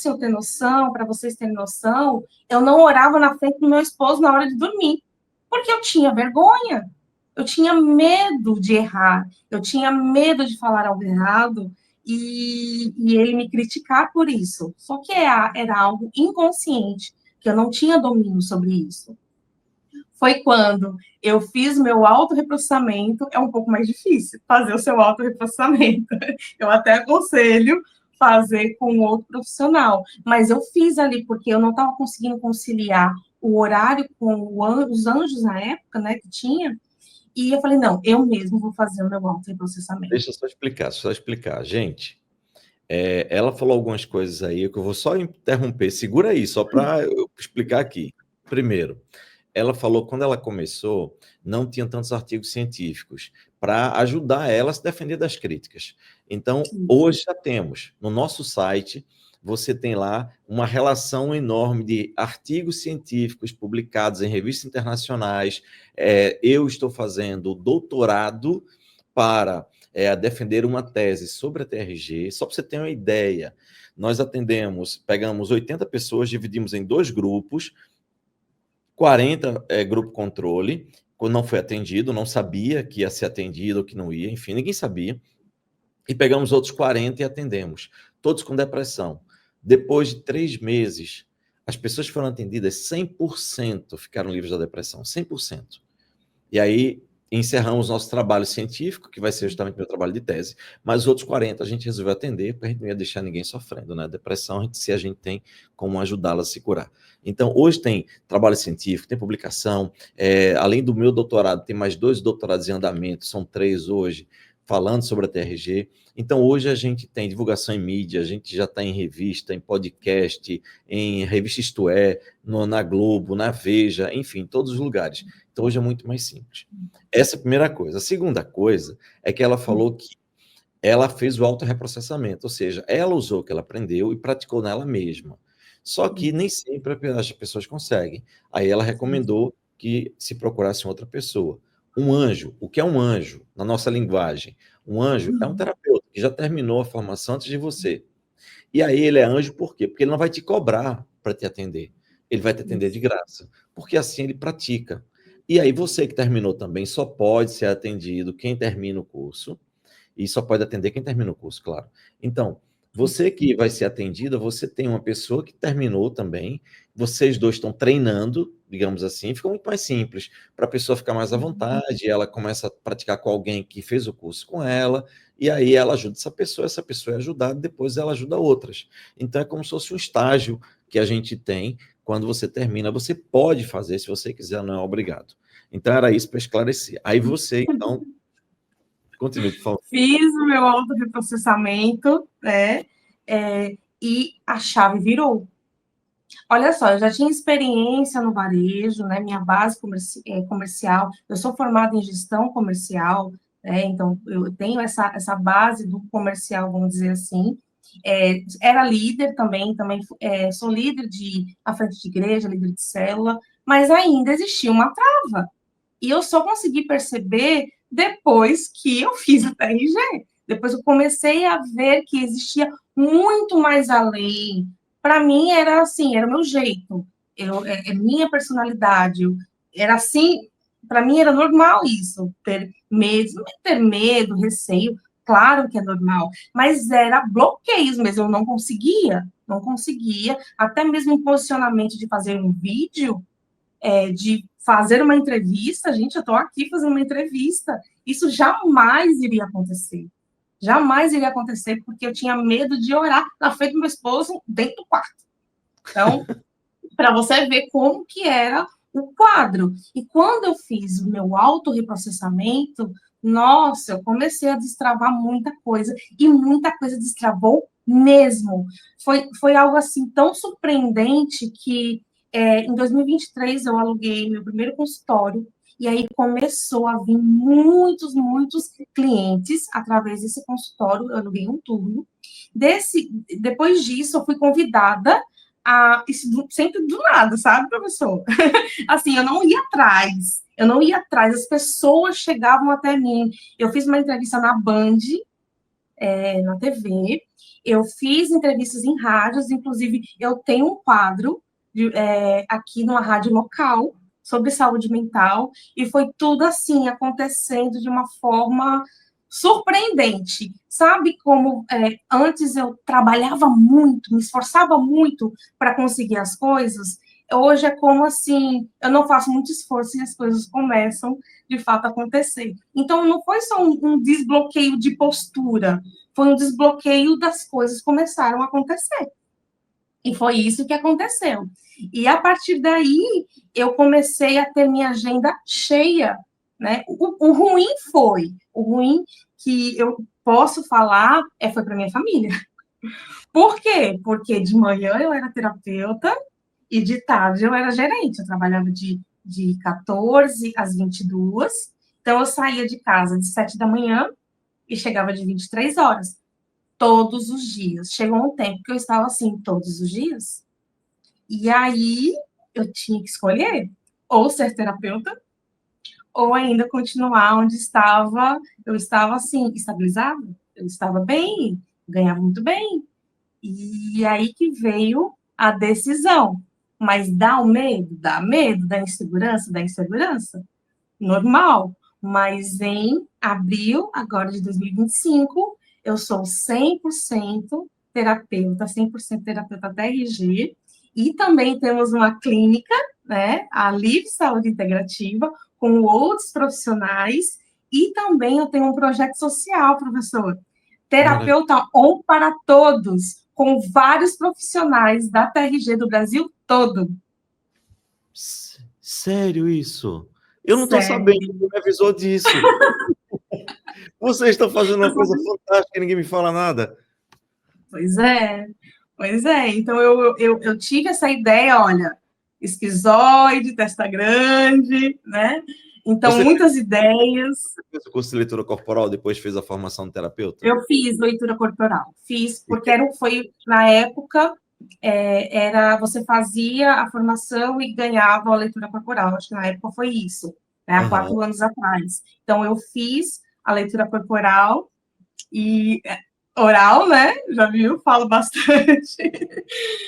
vocês terem noção, eu não orava na frente do meu esposo na hora de dormir. Porque eu tinha vergonha, eu tinha medo de errar, eu tinha medo de falar algo errado e ele me criticar por isso. Só que era algo inconsciente, que eu não tinha domínio sobre isso. Foi quando eu fiz meu autorreprocessamento, é um pouco mais difícil fazer o seu autorreprocessamento. Eu até aconselho fazer com outro profissional, mas eu fiz ali porque eu não estava conseguindo conciliar o horário com os anjos na época, né, que tinha, e eu falei, não, eu mesmo vou fazer o meu autorreprocessamento. Deixa eu só explicar. Gente, ela falou algumas coisas aí que eu vou só interromper. Segura aí, só para eu explicar aqui. Primeiro, ela falou que quando ela começou, não tinha tantos artigos científicos para ajudar ela a se defender das críticas. Então, hoje já temos. No nosso site, você tem lá uma relação enorme de artigos científicos publicados em revistas internacionais. Eu estou fazendo doutorado para defender uma tese sobre a TRG. Só para você ter uma ideia, nós pegamos 80 pessoas, dividimos em 2 grupos, 40 grupo controle, quando não foi atendido, não sabia que ia ser atendido ou que não ia, enfim, ninguém sabia. E pegamos outros 40 e atendemos, todos com depressão. Depois de 3 meses, as pessoas que foram atendidas, 100% ficaram livres da depressão, 100%. E aí encerramos nosso trabalho científico, que vai ser justamente meu trabalho de tese, mas os outros 40 a gente resolveu atender, porque a gente não ia deixar ninguém sofrendo, né? Depressão, se a gente tem como ajudá-la a se curar. Então, hoje tem trabalho científico, tem publicação, além do meu doutorado, tem mais 2 doutorados em andamento, são 3 hoje, falando sobre a TRG. Então, hoje a gente tem divulgação em mídia, a gente já está em revista, em podcast, em revista Isto É, na Globo, na Veja, enfim, em todos os lugares. Então, hoje é muito mais simples. Essa é a primeira coisa. A segunda coisa é que ela falou que ela fez o autorreprocessamento, ou seja, ela usou o que ela aprendeu e praticou nela mesma. Só que nem sempre as pessoas conseguem. Aí ela recomendou que se procurasse outra pessoa. Um anjo, o que é um anjo na nossa linguagem? Um anjo é um terapeuta que já terminou a formação antes de você. E aí ele é anjo por quê? Porque ele não vai te cobrar para te atender. Ele vai te atender de graça. Porque assim ele pratica. E aí você que terminou também só pode ser atendido quem termina o curso. E só pode atender quem termina o curso, claro. Então, você que vai ser atendida, você tem uma pessoa que terminou também, vocês dois estão treinando, digamos assim, fica muito mais simples, para a pessoa ficar mais à vontade, ela começa a praticar com alguém que fez o curso com ela, e aí ela ajuda essa pessoa é ajudada, depois ela ajuda outras. Então, é como se fosse um estágio que a gente tem, quando você termina, você pode fazer, se você quiser, não é obrigado. Então, era isso para esclarecer. Aí você, então, continue, por favor. Fiz o meu autorreprocessamento, né? E a chave virou. Olha só, eu já tinha experiência no varejo, né? Minha base comercial, eu sou formada em gestão comercial, né? Então eu tenho essa base do comercial, vamos dizer assim. Era líder também sou líder à frente de igreja, líder de célula, mas ainda existia uma trava. E eu só consegui perceber depois que eu fiz a TRG. Depois eu comecei a ver que existia muito mais além. Para mim era assim, era o meu jeito, minha personalidade. Era assim, para mim era normal isso, ter medo, receio, claro que é normal, mas era bloqueios mesmo, eu não conseguia, até mesmo em posicionamento de fazer um vídeo, de fazer uma entrevista, gente, eu estou aqui fazendo uma entrevista, isso jamais iria acontecer. Jamais iria acontecer, porque eu tinha medo de orar na frente do meu esposo dentro do quarto. Então, para você ver como que era o quadro. E quando eu fiz o meu autorreprocessamento, nossa, eu comecei a destravar muita coisa, e muita coisa destravou mesmo. Foi algo assim tão surpreendente que em 2023 eu aluguei meu primeiro consultório, e aí começou a vir muitos clientes através desse consultório, eu aluguei um turno. Depois disso, eu fui convidada sempre do nada, sabe, professor? Assim, eu não ia atrás, as pessoas chegavam até mim. Eu fiz uma entrevista na Band, na TV, eu fiz entrevistas em rádios, inclusive eu tenho um quadro aqui numa rádio local, sobre saúde mental, e foi tudo assim, acontecendo de uma forma surpreendente. Sabe como antes eu trabalhava muito, me esforçava muito para conseguir as coisas? Hoje é como assim, eu não faço muito esforço e as coisas começam de fato a acontecer. Então, não foi só um desbloqueio de postura, foi um desbloqueio das coisas começaram a acontecer. E foi isso que aconteceu. E a partir daí, eu comecei a ter minha agenda cheia, né? O ruim o ruim que eu posso falar foi para minha família. Por quê? Porque de manhã eu era terapeuta e de tarde eu era gerente. Eu trabalhava de 14 às 22. Então, eu saía de casa de 7 da manhã e chegava de 23 horas. Todos os dias. Chegou um tempo que eu estava assim, todos os dias. E aí, eu tinha que escolher ou ser terapeuta ou ainda continuar onde estava. Eu estava assim, estabilizada, eu estava bem, ganhava muito bem. E aí que veio a decisão. Mas dá o medo? Dá medo da insegurança? Da insegurança? Normal. Mas em abril, agora de 2025, eu sou 100% terapeuta, 100% terapeuta TRG, e também temos uma clínica, né, a Livre Saúde Integrativa, com outros profissionais, e também eu tenho um projeto social, professor, Maravilha. Terapeuta On para Todos, com vários profissionais da TRG do Brasil todo. Sério isso? Eu não estou sabendo, Sério. ninguém me avisou disso. Vocês estão fazendo uma coisa fantástica e ninguém me fala nada. Pois é, pois é. Então, eu tive essa ideia, olha, esquizoide, testa grande, né? Então, Você muitas ideias. fez o curso de leitura corporal, depois fez a formação de terapeuta? Eu fiz leitura corporal, fiz, porque foi, na época, você fazia a formação e ganhava a leitura corporal. Acho que na época foi isso, né, há Aham. 4 anos atrás. Então, eu fiz a leitura corporal e oral, né? Já viu? Falo bastante.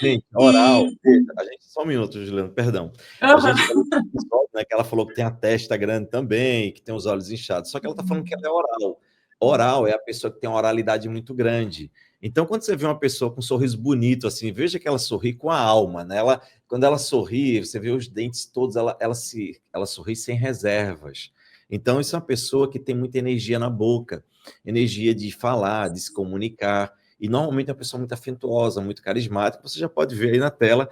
Gente, oral, E. a gente, só um minuto, Juliano, perdão. A Uhum. gente falou do episódio, né, que ela falou que tem a testa grande também, que tem os olhos inchados, só que ela está falando que ela é oral. Oral é a pessoa que tem uma oralidade muito grande. Então, quando você vê uma pessoa com um sorriso bonito, assim, veja que ela sorri com a alma, né? Quando ela sorri, você vê os dentes todos, ela sorri sem reservas. Então, isso é uma pessoa que tem muita energia na boca, energia de falar, de se comunicar. E normalmente é uma pessoa muito afetuosa, muito carismática. Você já pode ver aí na tela.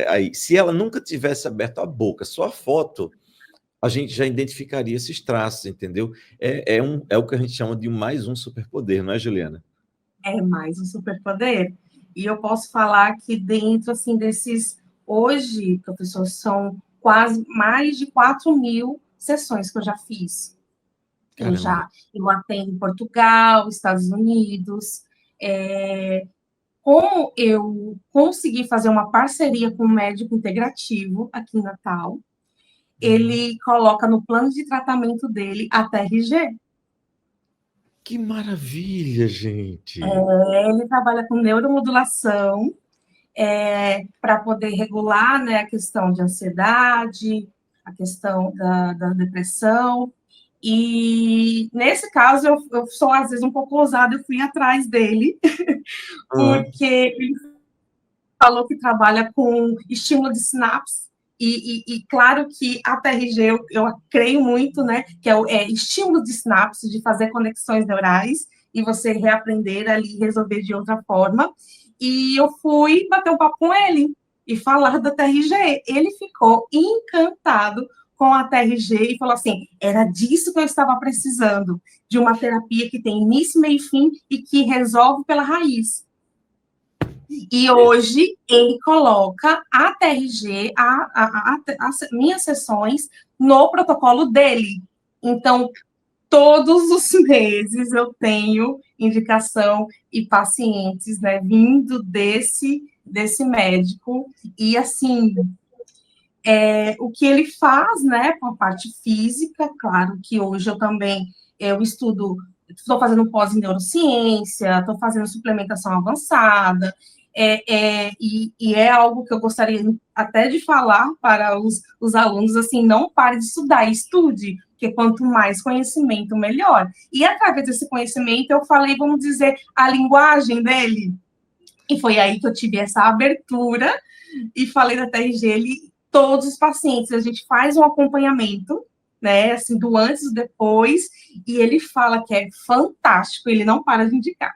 Aí, se ela nunca tivesse aberto a boca, só a foto, a gente já identificaria esses traços, entendeu? É o que a gente chama de mais um superpoder, não é, Juliana? É mais um superpoder. E eu posso falar que dentro, assim, desses... Hoje, professor, são quase mais de 4.000 sessões que eu já fiz. Caramba. Eu atendo em Portugal, Estados Unidos. Como eu consegui fazer uma parceria com um médico integrativo aqui em Natal, ele coloca no plano de tratamento dele a TRG. Que maravilha, gente! Ele trabalha com neuromodulação para poder regular, né, a questão de ansiedade, a questão da depressão. E, nesse caso, eu sou, às vezes, um pouco ousada, eu fui atrás dele, Ah, porque ele falou que trabalha com estímulo de sinapse, e claro que a TRG, eu creio muito, né, que é estímulo de sinapse, de fazer conexões neurais, e você reaprender ali, resolver de outra forma. E eu fui bater um papo com ele e falar da TRG. Ele ficou encantado com a TRG e falou assim: era disso que eu estava precisando, de uma terapia que tem início, meio e fim e que resolve pela raiz. E hoje ele coloca a TRG, as minhas sessões, no protocolo dele. Então, todos os meses eu tenho indicação e pacientes, né, vindo desse médico. E, assim, o que ele faz, né, com a parte física, claro que hoje eu também estudo, estou fazendo pós em neurociência, estou fazendo suplementação avançada, E é algo que eu gostaria até de falar para os alunos, assim, não pare de estudar, estude, porque quanto mais conhecimento, melhor. E através desse conhecimento, eu falei, vamos dizer, a linguagem dele. E foi aí que eu tive essa abertura e falei da TRG, todos os pacientes, a gente faz um acompanhamento, né, assim, do antes e depois, e ele fala que é fantástico, ele não para de indicar.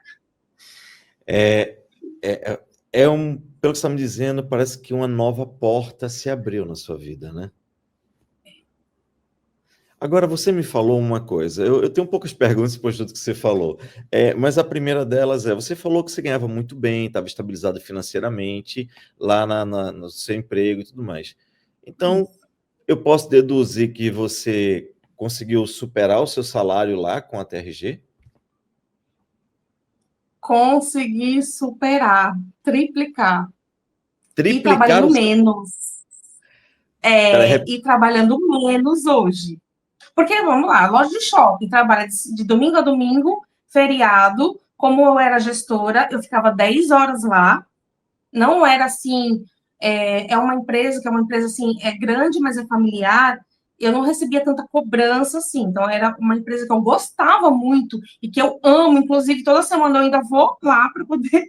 É, pelo que você está me dizendo, parece que uma nova porta se abriu na sua vida, né? Agora, você me falou uma coisa, eu tenho poucas perguntas depois de tudo que você falou, mas a primeira delas você falou que você ganhava muito bem, estava estabilizado financeiramente, lá no seu emprego e tudo mais. Então, eu posso deduzir que você conseguiu superar o seu salário lá com a TRG? Consegui superar, triplicar, e Triplicar trabalhando o seu... menos, Pera, e trabalhando menos hoje. Porque, vamos lá, loja de shopping, trabalha de domingo a domingo, feriado, como eu era gestora, eu ficava 10 horas lá, não era assim, é uma empresa que é uma empresa assim, é grande, mas é familiar, eu não recebia tanta cobrança assim, então era uma empresa que eu gostava muito e que eu amo, inclusive toda semana eu ainda vou lá para poder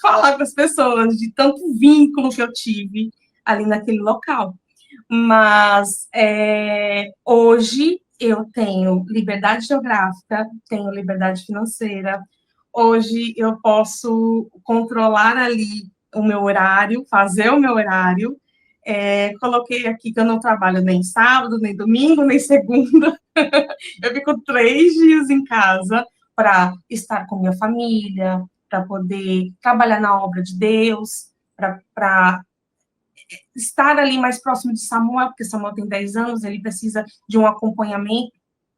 falar com as pessoas de tanto vínculo que eu tive ali naquele local. Mas hoje eu tenho liberdade geográfica, tenho liberdade financeira. Hoje eu posso controlar ali o meu horário, fazer o meu horário. Coloquei aqui que eu não trabalho nem sábado, nem domingo, nem segunda. Eu fico 3 dias em casa para estar com minha família, para poder trabalhar na obra de Deus, para estar ali mais próximo de Samuel, porque Samuel tem 10 anos, ele precisa de um acompanhamento,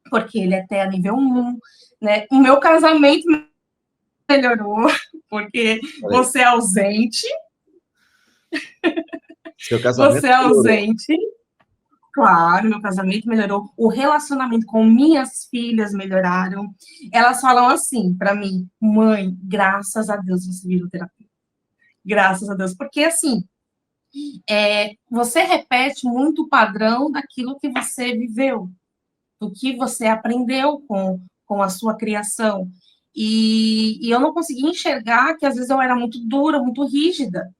porque ele é até a nível 1, né? O meu casamento melhorou, porque você é ausente, seu casamento melhorou. Claro, meu casamento melhorou, o relacionamento com minhas filhas melhoraram. Elas falam assim para mim, mãe, graças a Deus você virou terapeuta. Graças a Deus, porque assim, você repete muito o padrão daquilo que você viveu, do que você aprendeu com a sua criação. E eu não conseguia enxergar que às vezes eu era muito dura, muito rígida.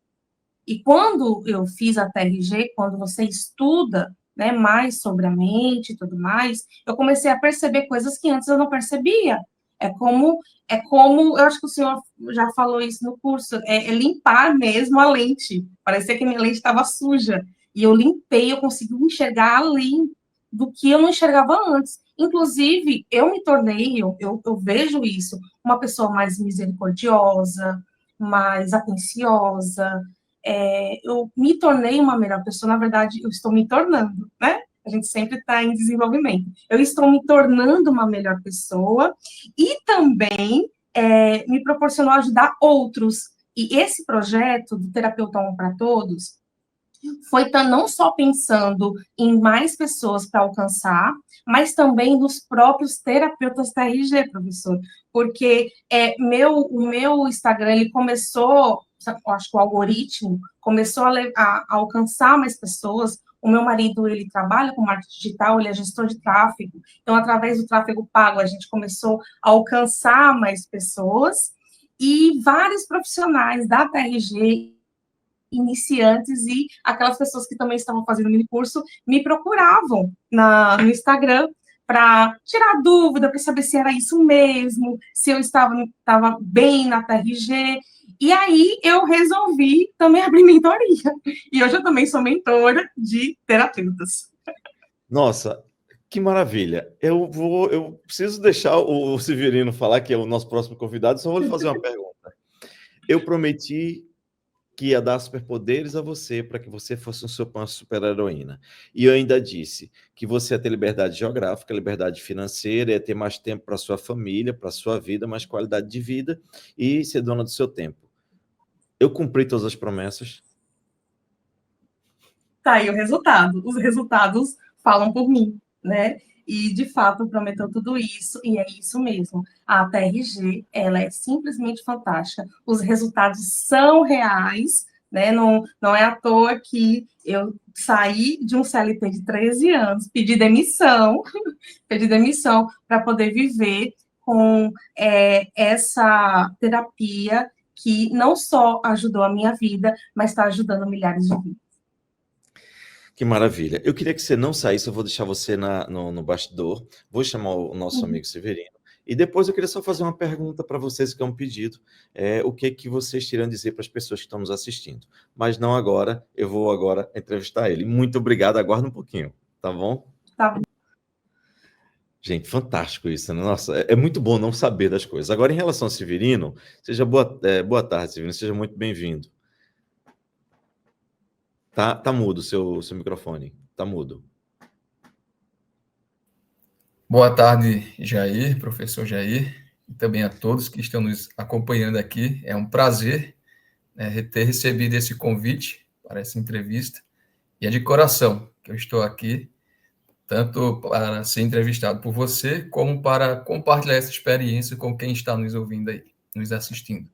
E quando eu fiz a TRG, quando você estuda, né, mais sobre a mente e tudo mais, eu comecei a perceber coisas que antes eu não percebia. Eu acho que o senhor já falou isso no curso, é limpar mesmo a lente. Parecia que minha lente estava suja. E eu limpei, eu consegui enxergar além do que eu não enxergava antes. Inclusive, eu me tornei, eu vejo isso, uma pessoa mais misericordiosa, mais atenciosa, eu me tornei uma melhor pessoa, na verdade, eu estou me tornando, né? A gente sempre está em desenvolvimento. Eu estou me tornando uma melhor pessoa e também me proporcionou ajudar outros. E esse projeto do Terapeuta Um para Todos foi não só pensando em mais pessoas para alcançar, mas também nos próprios terapeutas da RG, professor. Porque o meu Instagram, ele começou, acho que o algoritmo começou a alcançar mais pessoas. O meu marido, ele trabalha com marketing digital, ele é gestor de tráfego. Então, através do tráfego pago, a gente começou a alcançar mais pessoas. E vários profissionais da TRG, iniciantes e aquelas pessoas que também estavam fazendo mini curso me procuravam no Instagram para tirar dúvida, para saber se era isso mesmo, se eu estava bem na TRG. E aí eu resolvi também abrir mentoria. E hoje eu também sou mentora de terapeutas. Nossa, que maravilha. Eu preciso deixar o Severino falar, que é o nosso próximo convidado, só vou lhe fazer uma pergunta. Eu prometi que ia dar superpoderes a você para que você fosse uma super-heroína. E eu ainda disse que você ia ter liberdade geográfica, liberdade financeira, ia ter mais tempo para sua família, para sua vida, mais qualidade de vida e ser dona do seu tempo. Eu cumpri todas as promessas. Tá aí o resultado. Os resultados falam por mim, né? E, de fato, prometeu tudo isso, e é isso mesmo. A TRG, ela é simplesmente fantástica. Os resultados são reais, né? Não é à toa que eu saí de um CLT de 13 anos, pedi demissão para poder viver com essa terapia que não só ajudou a minha vida, mas está ajudando milhares de vidas. Que maravilha. Eu queria que você não saísse, eu vou deixar você no bastidor, vou chamar o nosso amigo Severino, e depois eu queria só fazer uma pergunta para vocês, que é um pedido, o que vocês teriam a dizer para as pessoas que estão nos assistindo. Mas não agora, eu vou agora entrevistar ele. Muito obrigado, aguarda um pouquinho, tá bom? Tá bom. Gente, fantástico isso, né? Nossa, é muito bom não saber das coisas. Agora, em relação ao Severino, boa tarde, Severino, seja muito bem-vindo. Tá mudo o seu microfone, tá mudo. Boa tarde, Jair, professor Jair, e também a todos que estão nos acompanhando aqui. É um prazer, né, ter recebido esse convite para essa entrevista, e é de coração que eu estou aqui, tanto para ser entrevistado por você, como para compartilhar essa experiência com quem está nos ouvindo aí, nos assistindo.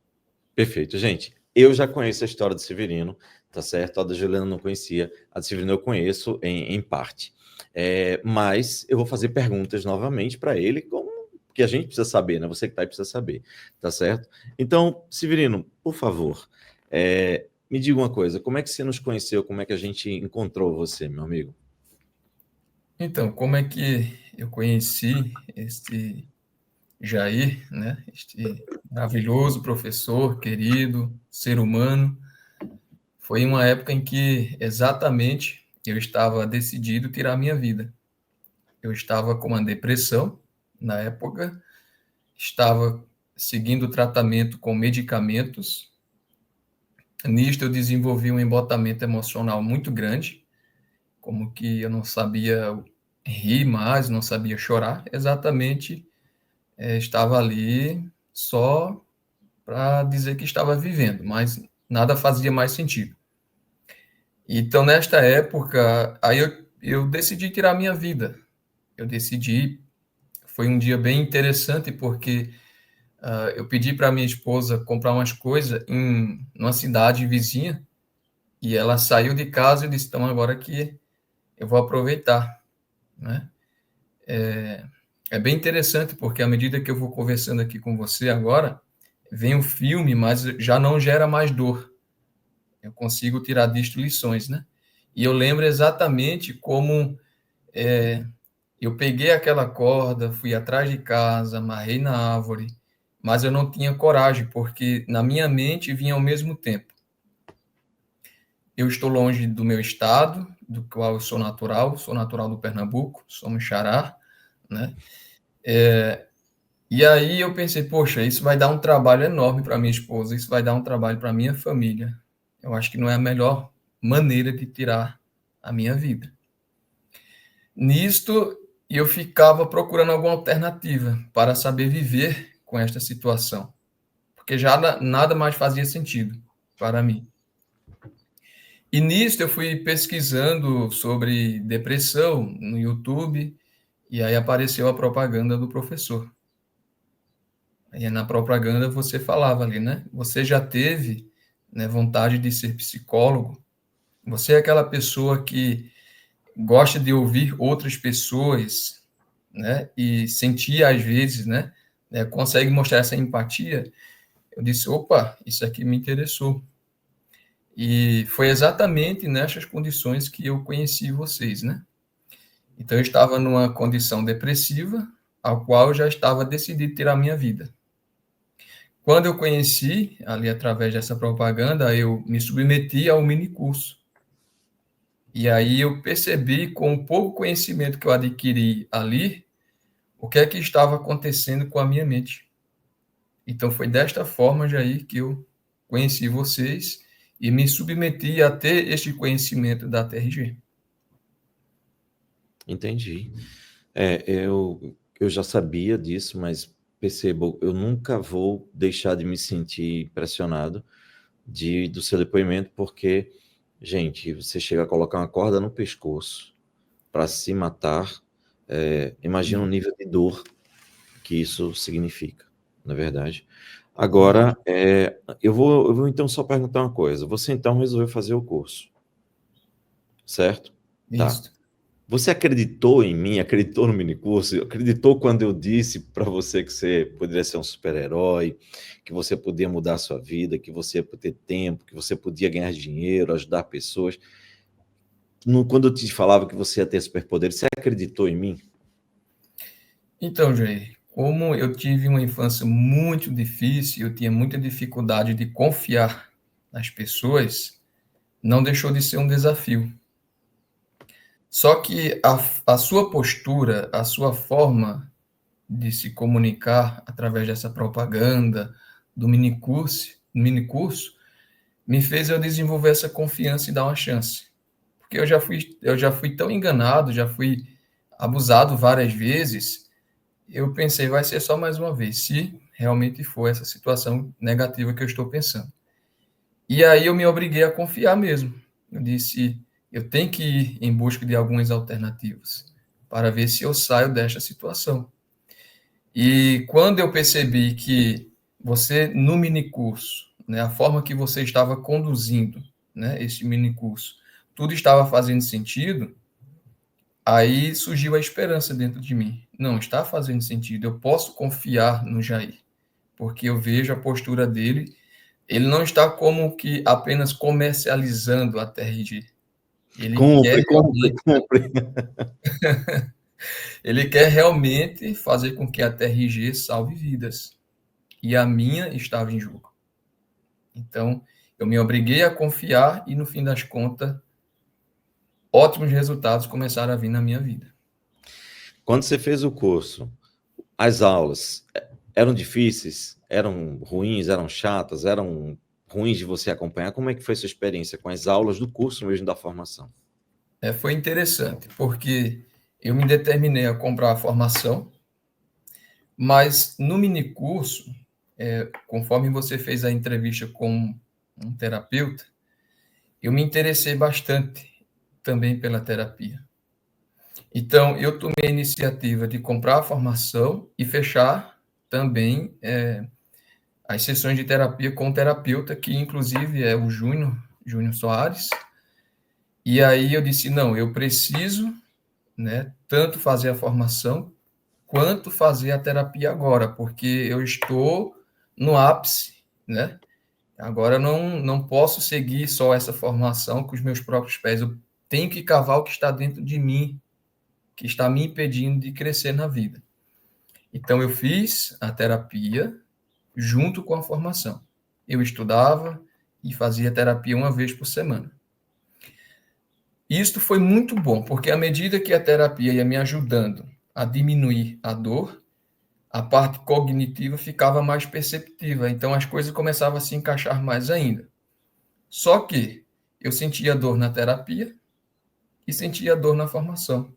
Perfeito, gente. Eu já conheço a história do Severino, tá certo? A da Juliana não conhecia, a do Severino eu conheço em parte. Mas eu vou fazer perguntas novamente para ele, que a gente precisa saber, né? Você que está aí precisa saber, tá certo? Então, Severino, por favor, me diga uma coisa, como é que você nos conheceu, como é que a gente encontrou você, meu amigo? Então, como é que eu conheci este Jair, né? Este maravilhoso professor, querido, ser humano? Foi uma época em que exatamente eu estava decidido tirar minha vida. Eu estava com uma depressão na época, estava seguindo o tratamento com medicamentos. Nisto eu desenvolvi um embotamento emocional muito grande, como que eu não sabia rir mais, não sabia chorar, exatamente estava ali só para dizer que estava vivendo, mas nada fazia mais sentido. Então, nesta época, aí eu decidi tirar minha vida. Eu decidi, foi um dia bem interessante, porque eu pedi para minha esposa comprar umas coisas numa cidade vizinha, e ela saiu de casa e eu disse, então agora que eu vou aproveitar, né? É bem interessante, porque à medida que eu vou conversando aqui com você agora, vem o filme, mas já não gera mais dor. Eu consigo tirar disto lições, né? E eu lembro exatamente como eu peguei aquela corda, fui atrás de casa, amarrei na árvore, mas eu não tinha coragem, porque na minha mente vinha ao mesmo tempo. Eu estou longe do meu estado, do qual eu sou natural do Pernambuco, somos Xará, né? E aí eu pensei, poxa, isso vai dar um trabalho enorme para minha esposa, isso vai dar um trabalho para minha família. Eu acho que não é a melhor maneira de tirar a minha vida. Nisto, eu ficava procurando alguma alternativa para saber viver com esta situação, porque já nada mais fazia sentido para mim. E nisto eu fui pesquisando sobre depressão no YouTube, e aí apareceu a propaganda do professor. E na propaganda você falava ali, né? Você já teve, né, vontade de ser psicólogo? Você é aquela pessoa que gosta de ouvir outras pessoas, né? E sentir às vezes, né? Consegue mostrar essa empatia? Eu disse, opa, isso aqui me interessou. E foi exatamente nessas condições que eu conheci vocês, né? Então eu estava numa condição depressiva, ao qual eu já estava decidido tirar minha vida. Quando eu conheci, ali através dessa propaganda, eu me submeti ao minicurso. E aí eu percebi, com o pouco conhecimento que eu adquiri ali, o que é que estava acontecendo com a minha mente. Então foi desta forma, Jair, que eu conheci vocês e me submeti a ter este conhecimento da TRG. Entendi. Eu já sabia disso, mas percebo, eu nunca vou deixar de me sentir pressionado do seu depoimento, porque, gente, você chega a colocar uma corda no pescoço para se matar, Imagina o nível de dor que isso significa, não é verdade? Agora, eu vou então só perguntar uma coisa. Você então resolveu fazer o curso, certo? Tá. Isso. Você acreditou em mim, acreditou no minicurso, acreditou quando eu disse para você que você poderia ser um super-herói, que você podia mudar a sua vida, que você ia ter tempo, que você podia ganhar dinheiro, ajudar pessoas. Quando eu te falava que você ia ter superpoderes, você acreditou em mim? Então, Jair, como eu tive uma infância muito difícil, eu tinha muita dificuldade de confiar nas pessoas, não deixou de ser um desafio. Só que a sua postura, a sua forma de se comunicar através dessa propaganda, do minicurso, me fez eu desenvolver essa confiança e dar uma chance. Porque eu já fui tão enganado, já fui abusado várias vezes, eu pensei, vai ser só mais uma vez, se realmente for essa situação negativa que eu estou pensando. E aí eu me obriguei a confiar mesmo. Eu disse, eu tenho que ir em busca de algumas alternativas para ver se eu saio desta situação. E quando eu percebi que você, no minicurso, né, a forma que você estava conduzindo, né, esse minicurso, tudo estava fazendo sentido, aí surgiu a esperança dentro de mim. Não, está fazendo sentido, eu posso confiar no Jair, porque eu vejo a postura dele, ele não está como que apenas comercializando a TRG. Ele quer Compre, compre, realmente, compre. ele quer realmente fazer com que a TRG salve vidas. E a minha estava em jogo. Então, eu me obriguei a confiar e, no fim das contas, ótimos resultados começaram a vir na minha vida. Quando você fez o curso, as aulas eram difíceis? Eram ruins? Eram chatas? Eram ruins de você acompanhar? Como é que foi a sua experiência com as aulas do curso mesmo da formação? Foi interessante, porque eu me determinei a comprar a formação, mas no minicurso, conforme você fez a entrevista com um terapeuta, eu me interessei bastante também pela terapia. Então, eu tomei a iniciativa de comprar a formação e fechar também as sessões de terapia com o terapeuta, que inclusive é o Júnior Soares. E aí eu disse, não, eu preciso, né, tanto fazer a formação quanto fazer a terapia agora, porque eu estou no ápice, né? Agora não posso seguir só essa formação com os meus próprios pés, eu tenho que cavar o que está dentro de mim, que está me impedindo de crescer na vida. Então, eu fiz a terapia junto com a formação. Eu estudava e fazia terapia uma vez por semana. Isto foi muito bom, porque à medida que a terapia ia me ajudando a diminuir a dor, a parte cognitiva ficava mais perceptiva, então as coisas começavam a se encaixar mais ainda. Só que eu sentia dor na terapia e sentia dor na formação.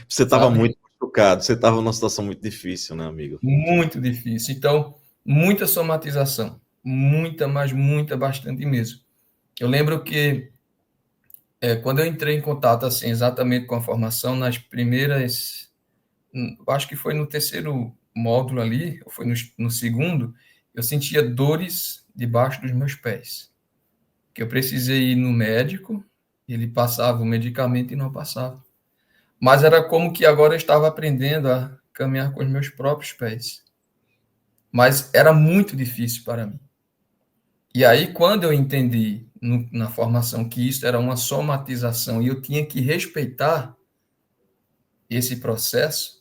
Você estava Sabe? muito machucado, você estava numa situação muito difícil, né, amigo? Muito difícil. Então, muita somatização. Muita, mas muita, bastante mesmo. Eu lembro que quando eu entrei em contato assim, exatamente com a formação, nas primeiras. Acho que foi no terceiro módulo ali, ou foi no segundo, eu sentia dores debaixo dos meus pés. Que eu precisei ir no médico, ele passava o medicamento e não passava. Mas era como que agora eu estava aprendendo a caminhar com os meus próprios pés. Mas era muito difícil para mim. E aí, quando eu entendi na formação que isso era uma somatização e eu tinha que respeitar esse processo,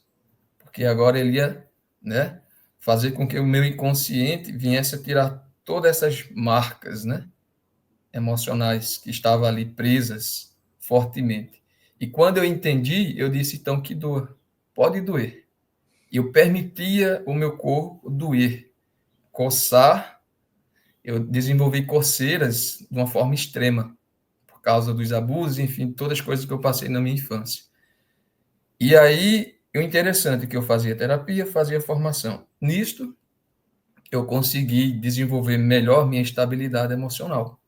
porque agora ele ia, né, fazer com que o meu inconsciente viesse a tirar todas essas marcas, né, emocionais que estavam ali presas fortemente. E quando eu entendi, eu disse, então, que doa, pode doer. E eu permitia o meu corpo doer, coçar. Eu desenvolvi coceiras de uma forma extrema, por causa dos abusos, enfim, todas as coisas que eu passei na minha infância. E aí, o interessante é que eu fazia terapia, fazia formação. Nisto, eu consegui desenvolver melhor minha estabilidade emocional.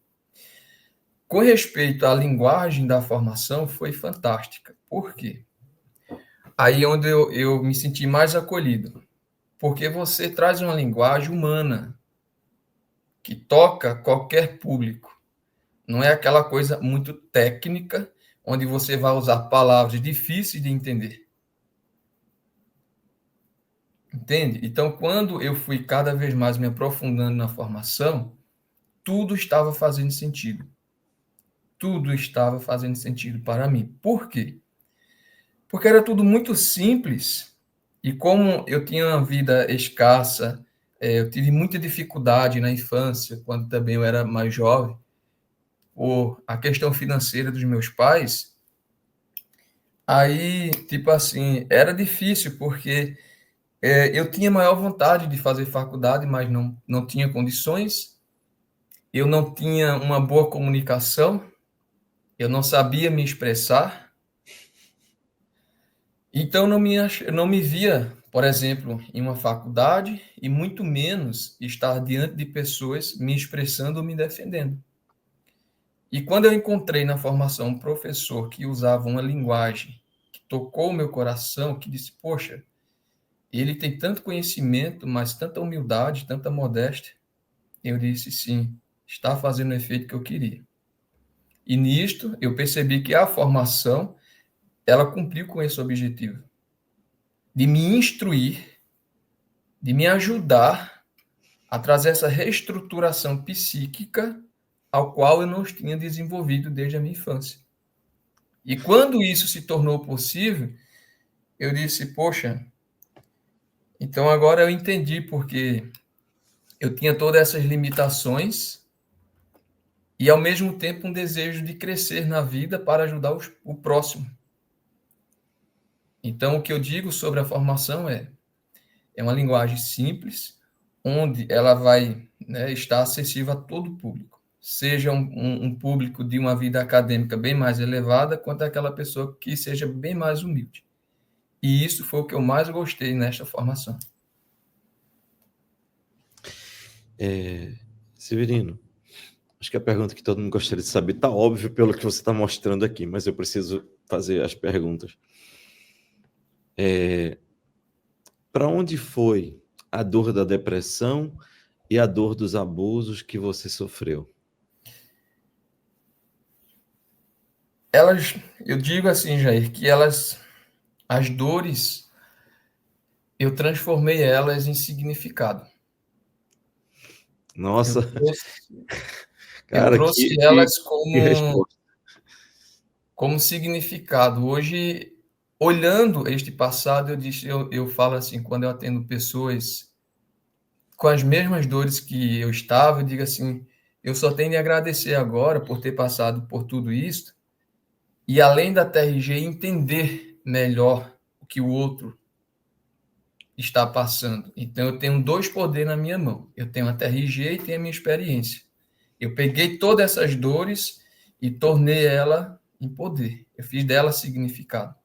Com respeito à linguagem da formação, foi fantástica. Por quê? Aí onde eu me senti mais acolhido, porque você traz uma linguagem humana que toca qualquer público. Não é aquela coisa muito técnica, onde você vai usar palavras difíceis de entender. Entende? Então, quando eu fui cada vez mais me aprofundando na formação, tudo estava fazendo sentido. Tudo estava fazendo sentido para mim. Por quê? Porque era tudo muito simples. E como eu tinha uma vida escassa, eu tive muita dificuldade na infância, quando também eu era mais jovem, por a questão financeira dos meus pais. Aí, tipo assim, era difícil, porque eu tinha maior vontade de fazer faculdade, mas não tinha condições. Eu não tinha uma boa comunicação, eu não sabia me expressar. Então, não me via, por exemplo, em uma faculdade e muito menos estar diante de pessoas me expressando ou me defendendo. E quando eu encontrei na formação um professor que usava uma linguagem que tocou o meu coração, que disse, poxa, ele tem tanto conhecimento, mas tanta humildade, tanta modéstia, eu disse, sim, está fazendo o efeito que eu queria. E nisto, eu percebi que a formação, ela cumpriu com esse objetivo, de me instruir, de me ajudar a trazer essa reestruturação psíquica ao qual eu não tinha desenvolvido desde a minha infância. E quando isso se tornou possível, eu disse, poxa, então agora eu entendi porque eu tinha todas essas limitações e, ao mesmo tempo, um desejo de crescer na vida para ajudar o próximo. Então, o que eu digo sobre a formação é uma linguagem simples, onde ela vai, né, estar acessível a todo público, seja um público de uma vida acadêmica bem mais elevada, quanto aquela pessoa que seja bem mais humilde. E isso foi o que eu mais gostei nesta formação. Severino, acho que a pergunta que todo mundo gostaria de saber está óbvio pelo que você está mostrando aqui, mas eu preciso fazer as perguntas. Para onde foi a dor da depressão e a dor dos abusos que você sofreu? Eu digo assim, Jair, que as dores, eu transformei elas em significado. Nossa, Eu cara, trouxe elas que resposta. como significado. Hoje, olhando este passado, eu falo assim, quando eu atendo pessoas com as mesmas dores que eu estava, eu digo assim, eu só tenho de agradecer agora por ter passado por tudo isso e, além da TRG, entender melhor o que o outro está passando. Então, eu tenho dois poderes na minha mão. Eu tenho a TRG e tenho a minha experiência. Eu peguei todas essas dores e tornei ela em poder. Eu fiz dela significado.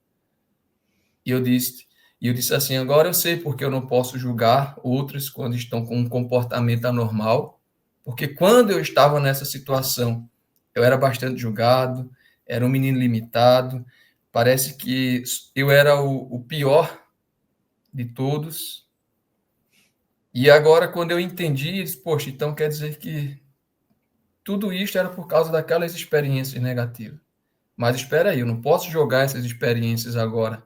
E eu disse assim, agora eu sei porque eu não posso julgar outros quando estão com um comportamento anormal, porque quando eu estava nessa situação, eu era bastante julgado, era um menino limitado, parece que eu era o pior de todos. E agora, quando eu entendi, poxa, então quer dizer que tudo isso era por causa daquelas experiências negativas. Mas espera aí, eu não posso jogar essas experiências agora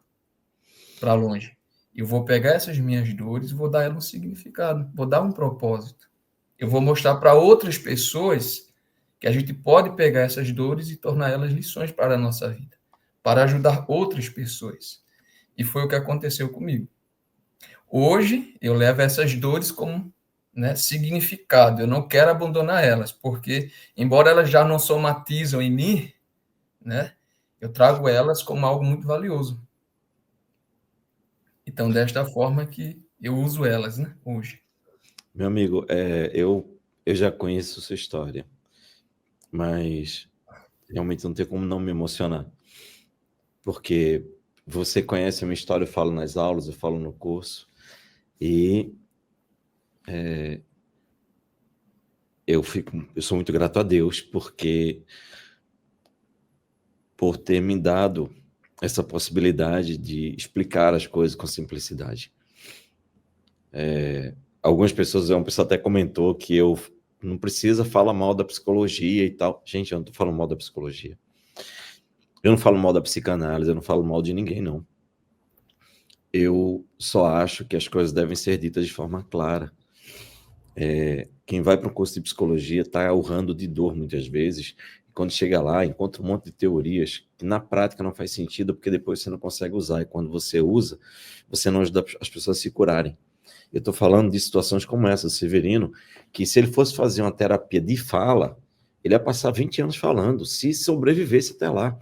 para longe. Eu vou pegar essas minhas dores e vou dar elas um significado, vou dar um propósito. Eu vou mostrar para outras pessoas que a gente pode pegar essas dores e tornar elas lições para a nossa vida, para ajudar outras pessoas. E foi o que aconteceu comigo. Hoje, eu levo essas dores como, né, significado. Eu não quero abandonar elas, porque, embora elas já não somatizam em mim, né, eu trago elas como algo muito valioso. Então, desta forma que eu uso elas, né, hoje. Meu amigo, eu já conheço sua história, mas realmente não tem como não me emocionar, porque você conhece a minha história, eu falo nas aulas, eu falo no curso, e eu sou muito grato a Deus por ter me dado essa possibilidade de explicar as coisas com simplicidade. Algumas pessoas, um pessoal até comentou que eu não precisa falar mal da psicologia e tal. Gente, eu não estou falando mal da psicologia. Eu não falo mal da psicanálise, eu não falo mal de ninguém, não. Eu só acho que as coisas devem ser ditas de forma clara. Quem vai para um curso de psicologia está urrando de dor muitas vezes. Quando chega lá, encontra um monte de teorias que na prática não faz sentido, porque depois você não consegue usar. E quando você usa, você não ajuda as pessoas a se curarem. Eu estou falando de situações como essa, do Severino, que se ele fosse fazer uma terapia de fala, ele ia passar 20 anos falando, se sobrevivesse até lá.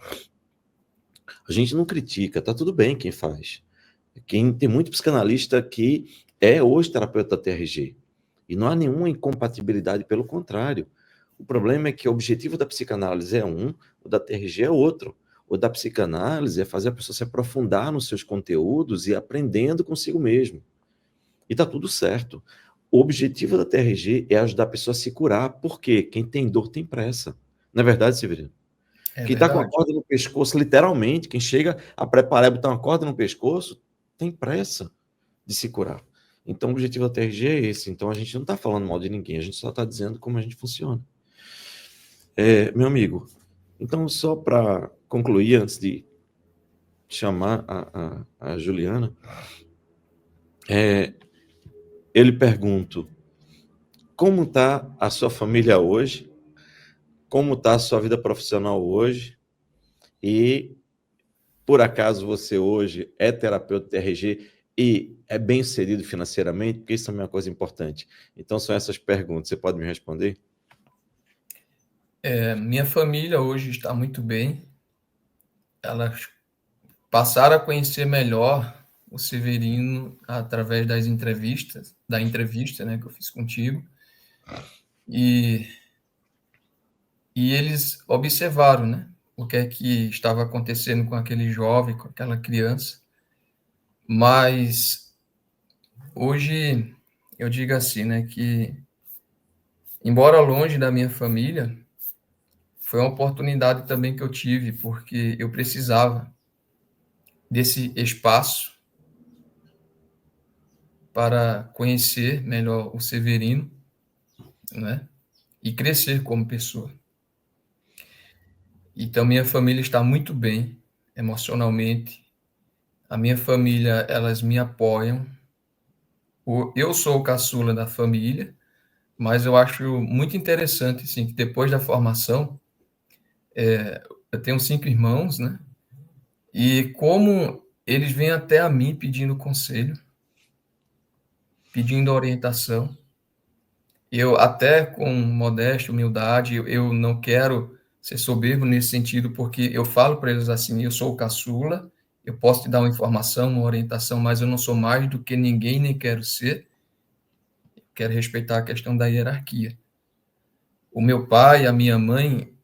A gente não critica, tá tudo bem quem faz. Tem muito psicanalista que é hoje terapeuta da TRG. E não há nenhuma incompatibilidade, pelo contrário. O problema é que o objetivo da psicanálise é um, o da TRG é outro. O da psicanálise é fazer a pessoa se aprofundar nos seus conteúdos e aprendendo consigo mesmo. E tá tudo certo. O objetivo da TRG é ajudar a pessoa a se curar, porque quem tem dor tem pressa. Não é verdade, Severino? Quem está com a corda no pescoço, literalmente, quem chega a preparar e botar uma corda no pescoço, tem pressa de se curar. Então, o objetivo da TRG é esse. Então, a gente não está falando mal de ninguém, a gente só está dizendo como a gente funciona. Meu amigo, então, só para concluir, antes de chamar a Juliana, eu lhe pergunto, como está a sua família hoje? Como está a sua vida profissional hoje? E, por acaso, você hoje é terapeuta TRG e é bem inserido financeiramente? Porque isso é uma coisa importante. Então, são essas perguntas. Você pode me responder? Minha família hoje está muito bem. Elas passaram a conhecer melhor o Severino através da entrevista, né, que eu fiz contigo. E eles observaram, né, o que é que estava acontecendo com aquele jovem, com aquela criança. Mas hoje eu digo assim, né, que embora longe da minha família, foi uma oportunidade também que eu tive, porque eu precisava desse espaço para conhecer melhor o Severino, né, e crescer como pessoa. Então, minha família está muito bem emocionalmente. A minha família, elas me apoiam. Eu sou o caçula da família, mas eu acho muito interessante, assim, que depois da formação, eu tenho 5 irmãos, né? E como eles vêm até a mim pedindo conselho, pedindo orientação. Eu, até com modéstia, humildade, eu não quero ser soberbo nesse sentido, porque eu falo para eles assim, eu sou o caçula, eu posso te dar uma informação, uma orientação, mas eu não sou mais do que ninguém, nem quero ser. Quero respeitar a questão da hierarquia. O meu pai e a minha mãe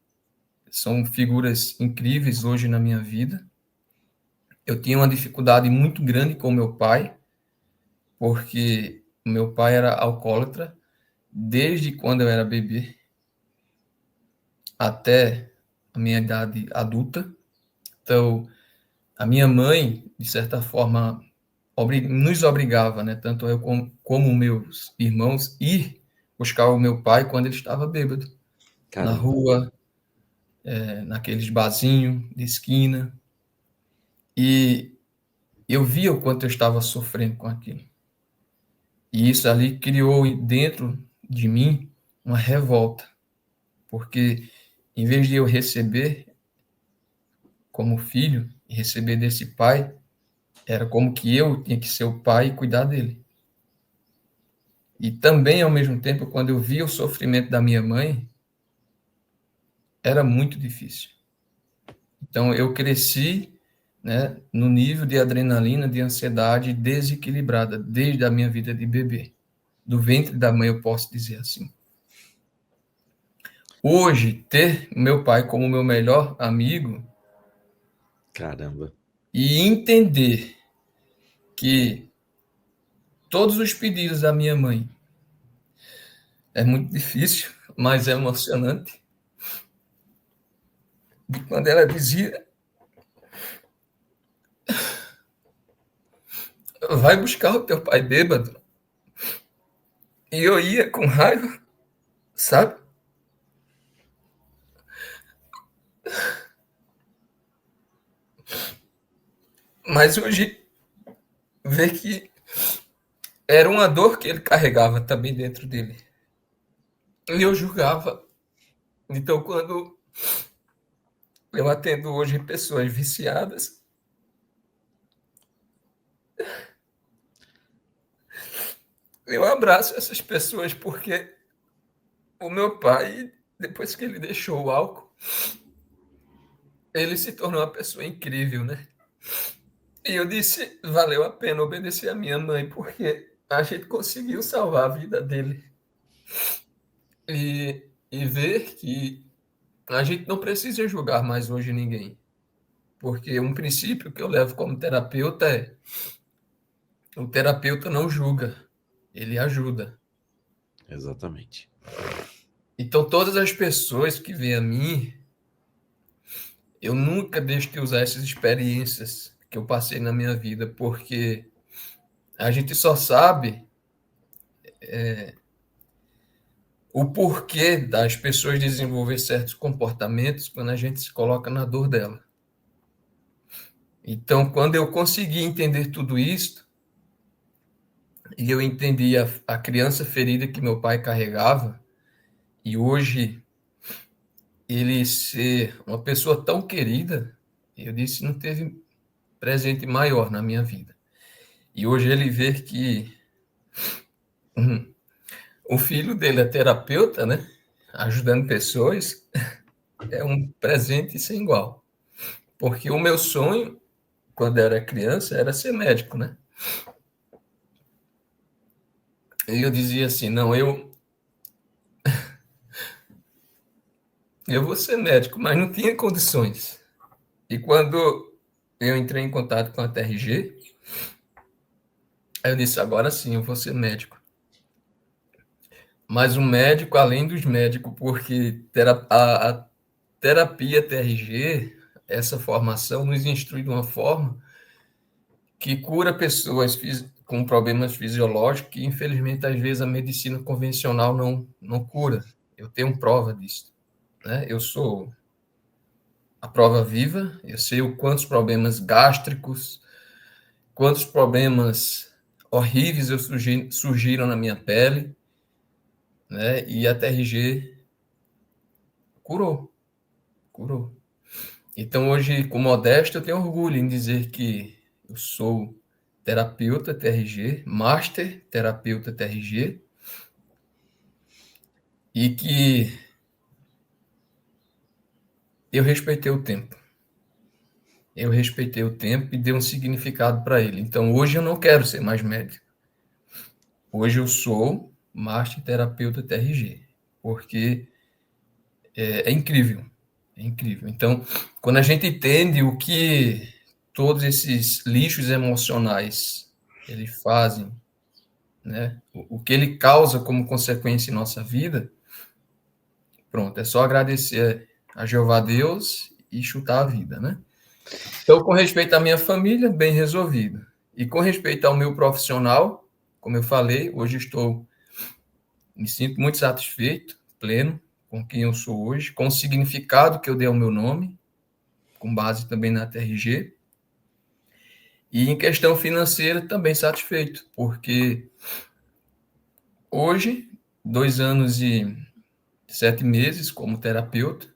são figuras incríveis hoje na minha vida. Eu tinha uma dificuldade muito grande com o meu pai, porque o meu pai era alcoólatra desde quando eu era bebê até a minha idade adulta. Então, a minha mãe, de certa forma, nos obrigava, né, tanto eu como meus irmãos, ir buscar o meu pai quando ele estava bêbado, na Caramba. rua, naqueles barzinhos de esquina. E eu via o quanto eu estava sofrendo com aquilo. E isso ali criou dentro de mim uma revolta, porque em vez de eu receber como filho e receber desse pai, era como que eu tinha que ser o pai e cuidar dele. E também, ao mesmo tempo, quando eu via o sofrimento da minha mãe, era muito difícil. Então, eu cresci, né, no nível de adrenalina, de ansiedade desequilibrada, desde a minha vida de bebê. Do ventre da mãe, eu posso dizer assim. Hoje, ter meu pai como meu melhor amigo, Caramba. e entender que todos os pedidos da minha mãe é muito difícil, mas é emocionante. De quando ela dizia vai buscar o teu pai bêbado. E eu ia com raiva, sabe? Mas hoje, ver que era uma dor que ele carregava também dentro dele. E eu julgava. Então, quando eu atendo hoje pessoas viciadas, eu abraço essas pessoas porque o meu pai, depois que ele deixou o álcool, ele se tornou uma pessoa incrível, né? E eu disse, valeu a pena obedecer a minha mãe, porque a gente conseguiu salvar a vida dele. E ver que a gente não precisa julgar mais hoje ninguém. Porque um princípio que eu levo como terapeuta é: o terapeuta não julga, ele ajuda. Exatamente. Então, todas as pessoas que vêm a mim, eu nunca deixo de usar essas experiências que eu passei na minha vida, porque a gente só sabe o porquê das pessoas desenvolver certos comportamentos quando a gente se coloca na dor dela. Então, quando eu consegui entender tudo isso, e eu entendi a criança ferida que meu pai carregava, e hoje ele ser uma pessoa tão querida, eu disse, não teve presente maior na minha vida. E hoje ele ver que o filho dele é terapeuta, né? Ajudando pessoas, é um presente sem igual. Porque o meu sonho, quando eu era criança, era ser médico, né? E eu dizia assim, não, eu vou ser médico, mas não tinha condições. E quando eu entrei em contato com a TRG, aí eu disse, agora sim, eu vou ser médico. Mas um médico além dos médicos, porque a terapia TRG, essa formação, nos instrui de uma forma que cura pessoas com problemas fisiológicos que, infelizmente, às vezes a medicina convencional não cura. Eu tenho prova disso. Né? Eu sou a prova viva, eu sei o quantos problemas gástricos, quantos problemas horríveis surgiram na minha pele, né? E a TRG curou. Então, hoje, com modéstia, eu tenho orgulho em dizer que eu sou terapeuta TRG, master terapeuta TRG, e que eu respeitei o tempo. Eu respeitei o tempo e dei um significado para ele. Então, hoje eu não quero ser mais médico. Hoje eu sou master terapeuta TRG, porque é incrível. É incrível. Então, quando a gente entende o que todos esses lixos emocionais eles fazem, né? O que ele causa como consequência em nossa vida, pronto, é só agradecer a Jeová Deus e chutar a vida, né? Então, com respeito à minha família, bem resolvido. E com respeito ao meu profissional, como eu falei, hoje me sinto muito satisfeito, pleno com quem eu sou hoje, com o significado que eu dei ao meu nome, com base também na TRG. E em questão financeira, também satisfeito, porque hoje, 2 anos e 7 meses como terapeuta,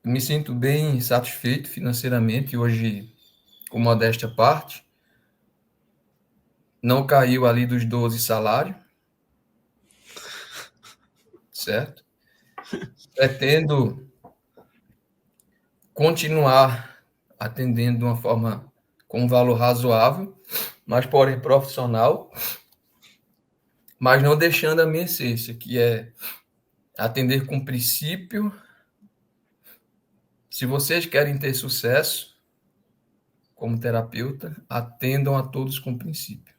me sinto bem satisfeito financeiramente, hoje, com modéstia à parte, não caiu ali dos 12 salários, certo? Pretendo continuar atendendo de uma forma com um valor razoável, mas porém profissional, mas não deixando a minha essência, que é atender com princípio. Se vocês querem ter sucesso como terapeuta, atendam a todos com princípio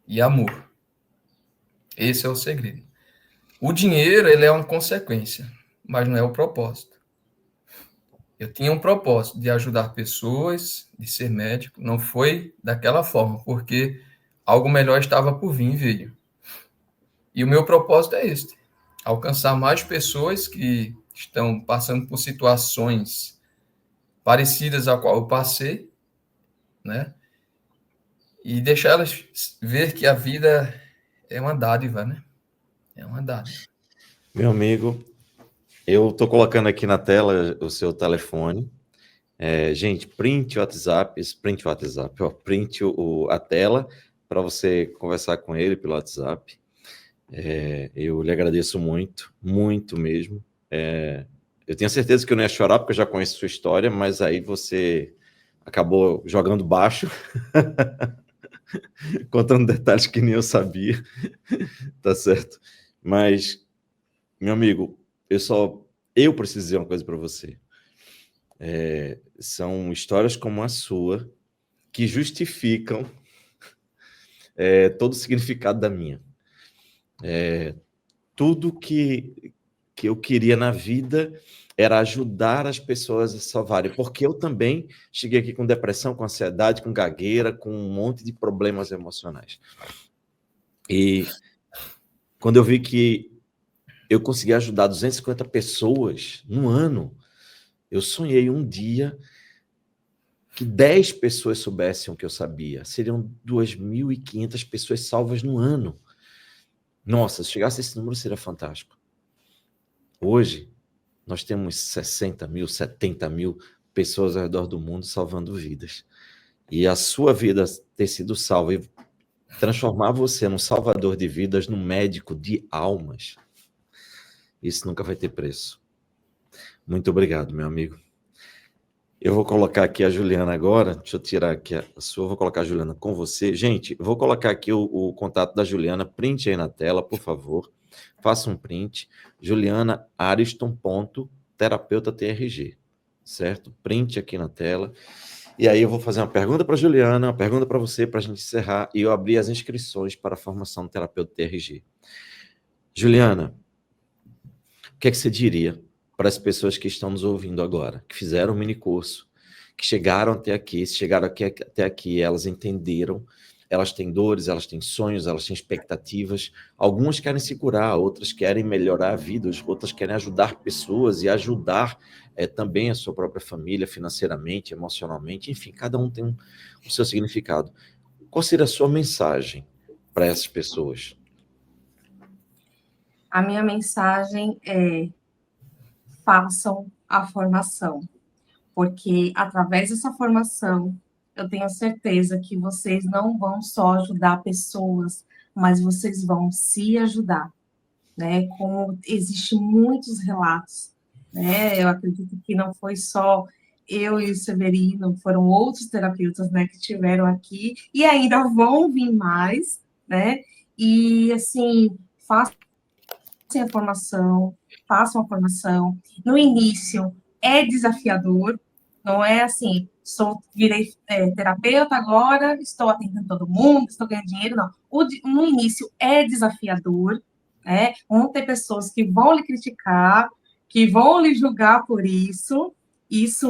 e amor. Esse é o segredo. O dinheiro, ele é uma consequência, mas não é o propósito. Eu tinha um propósito de ajudar pessoas, de ser médico, não foi daquela forma, porque algo melhor estava por vir e veio. E o meu propósito é este: alcançar mais pessoas que estão passando por situações parecidas a qual eu passei, né? E deixar elas ver que a vida é uma dádiva, né? É uma dádiva. Meu amigo, eu estou colocando aqui na tela o seu telefone. Gente, print a tela para você conversar com ele pelo WhatsApp. Eu lhe agradeço muito, muito mesmo. Eu tenho certeza que eu não ia chorar, porque eu já conheço sua história, mas aí você acabou jogando baixo, contando detalhes que nem eu sabia, tá certo? Mas, meu amigo, eu preciso dizer uma coisa para você. São histórias como a sua que justificam todo o significado da minha. Tudo que eu queria na vida era ajudar as pessoas a salvarem, porque eu também cheguei aqui com depressão, com ansiedade, com gagueira, com um monte de problemas emocionais. E quando eu vi que eu consegui ajudar 250 pessoas no ano, eu sonhei um dia que 10 pessoas soubessem o que eu sabia. Seriam 2.500 pessoas salvas no ano. Nossa, se chegasse a esse número, seria fantástico. Hoje, nós temos 60 mil, 70 mil pessoas ao redor do mundo salvando vidas. E a sua vida ter sido salva e transformar você num salvador de vidas, num médico de almas, isso nunca vai ter preço. Muito obrigado, meu amigo. Eu vou colocar aqui a Juliana agora. Deixa eu tirar aqui a sua. Vou colocar a Juliana com você. Gente, vou colocar aqui o contato da Juliana. Print aí na tela, por favor. Faça um print. Juliana Ariston, terapeuta TRG. Certo? Print aqui na tela. E aí eu vou fazer uma pergunta para a Juliana, uma pergunta para você, para a gente encerrar. E eu abrir as inscrições para a formação do terapeuta TRG. Juliana, o que é que você diria para as pessoas que estão nos ouvindo agora, que fizeram um mini curso, que chegaram até aqui, até aqui, elas entenderam, elas têm dores, elas têm sonhos, elas têm expectativas, algumas querem se curar, outras querem melhorar a vida, outras querem ajudar pessoas e ajudar também a sua própria família, financeiramente, emocionalmente, enfim, cada um tem o seu significado. Qual seria a sua mensagem para essas pessoas? A minha mensagem é: façam a formação, porque através dessa formação eu tenho certeza que vocês não vão só ajudar pessoas, mas vocês vão se ajudar, né? Como existem muitos relatos, né? Eu acredito que não foi só eu e o Severino, foram outros terapeutas, né, que tiveram aqui e ainda vão vir mais, né? E assim, façam a formação, façam a formação. No início é desafiador, não é assim, virei terapeuta agora, estou atendendo todo mundo, estou ganhando dinheiro, não. No início é desafiador, né? Vão ter pessoas que vão lhe criticar, que vão lhe julgar por isso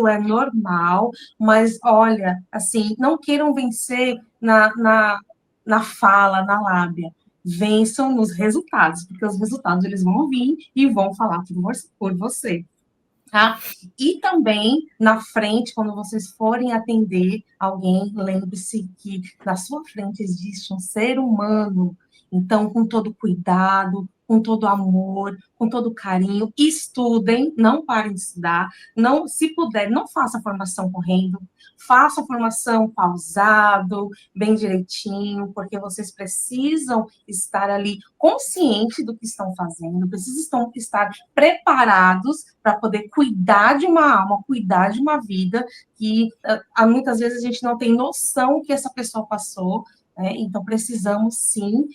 é normal, mas olha, assim, não queiram vencer na fala, na lábia, vençam nos resultados, porque os resultados eles vão vir e vão falar por você. Tá? E também, na frente, quando vocês forem atender alguém, lembre-se que na sua frente existe um ser humano. Então, com todo cuidado, com todo amor, com todo carinho, estudem, não parem de estudar, não, se puder, não faça a formação correndo, faça a formação pausado, bem direitinho, porque vocês precisam estar ali consciente do que estão fazendo, precisam estar preparados para poder cuidar de uma alma, cuidar de uma vida que muitas vezes a gente não tem noção que essa pessoa passou, né? Então precisamos sim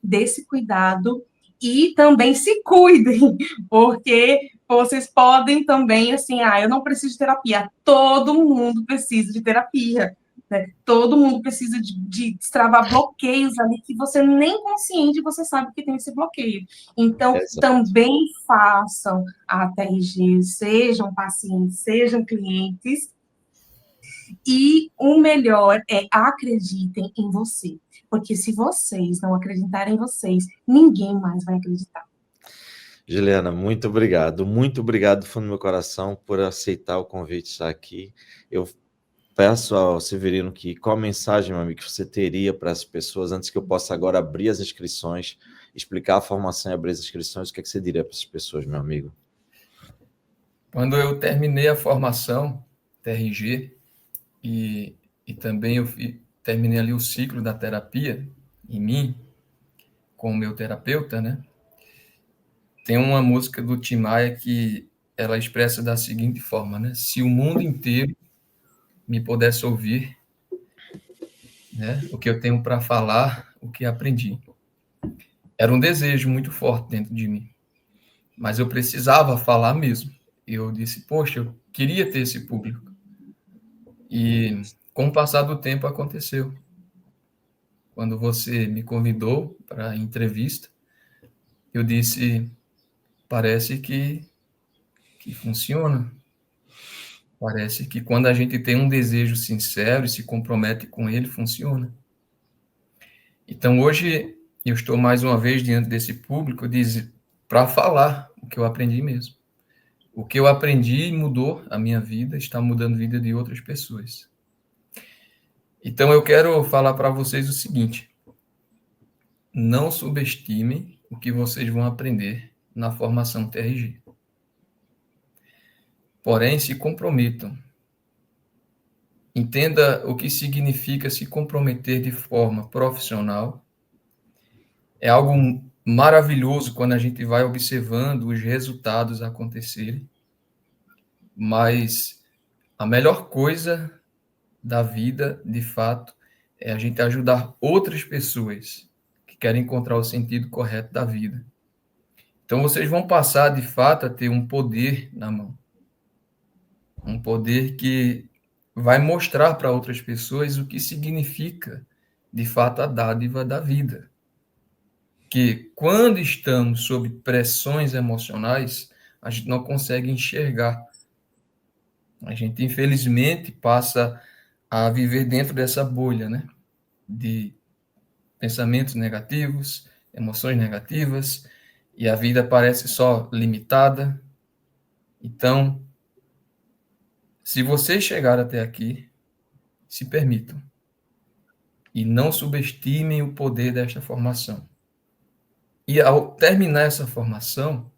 desse cuidado e também se cuidem, porque vocês podem também, assim, eu não preciso de terapia, todo mundo precisa de terapia, né? Todo mundo precisa de destravar bloqueios ali que você nem consciente você sabe que tem esse bloqueio. Então, Exato. também façam a TRG, sejam pacientes, sejam clientes, e o melhor é acreditem em você, porque se vocês não acreditarem em vocês, ninguém mais vai acreditar. Juliana, muito obrigado do fundo do meu coração por aceitar o convite de estar aqui. Eu peço ao Severino que qual mensagem, meu amigo, que você teria para as pessoas antes que eu possa agora abrir as inscrições, explicar a formação e abrir as inscrições, o que é que você diria para essas pessoas, meu amigo? Quando eu terminei a formação TRG e também terminei ali o ciclo da terapia em mim, com o meu terapeuta, né? Tem uma música do Tim Maia que ela expressa da seguinte forma, né? Se o mundo inteiro me pudesse ouvir, né? O que eu tenho para falar, o que aprendi. Era um desejo muito forte dentro de mim, mas eu precisava falar mesmo. Eu disse, poxa, eu queria ter esse público. E com o passar do tempo aconteceu. Quando você me convidou para a entrevista, eu disse, parece que funciona. Parece que quando a gente tem um desejo sincero e se compromete com ele, funciona. Então, hoje, eu estou mais uma vez diante desse público para falar o que eu aprendi mesmo. O que eu aprendi mudou a minha vida, está mudando a vida de outras pessoas. Então, eu quero falar para vocês o seguinte: não subestimem o que vocês vão aprender na formação TRG. Porém, se comprometam. Entenda o que significa se comprometer de forma profissional. É algo maravilhoso quando a gente vai observando os resultados acontecerem, mas a melhor coisa da vida, de fato, é a gente ajudar outras pessoas que querem encontrar o sentido correto da vida. Então, vocês vão passar, de fato, a ter um poder na mão. Um poder que vai mostrar para outras pessoas o que significa, de fato, a dádiva da vida. Que quando estamos sob pressões emocionais, a gente não consegue enxergar. A gente, infelizmente, passa a viver dentro dessa bolha, né? De pensamentos negativos, emoções negativas, e a vida parece só limitada. Então, se vocês chegaram até aqui, se permitam. E não subestimem o poder desta formação. E ao terminar essa formação,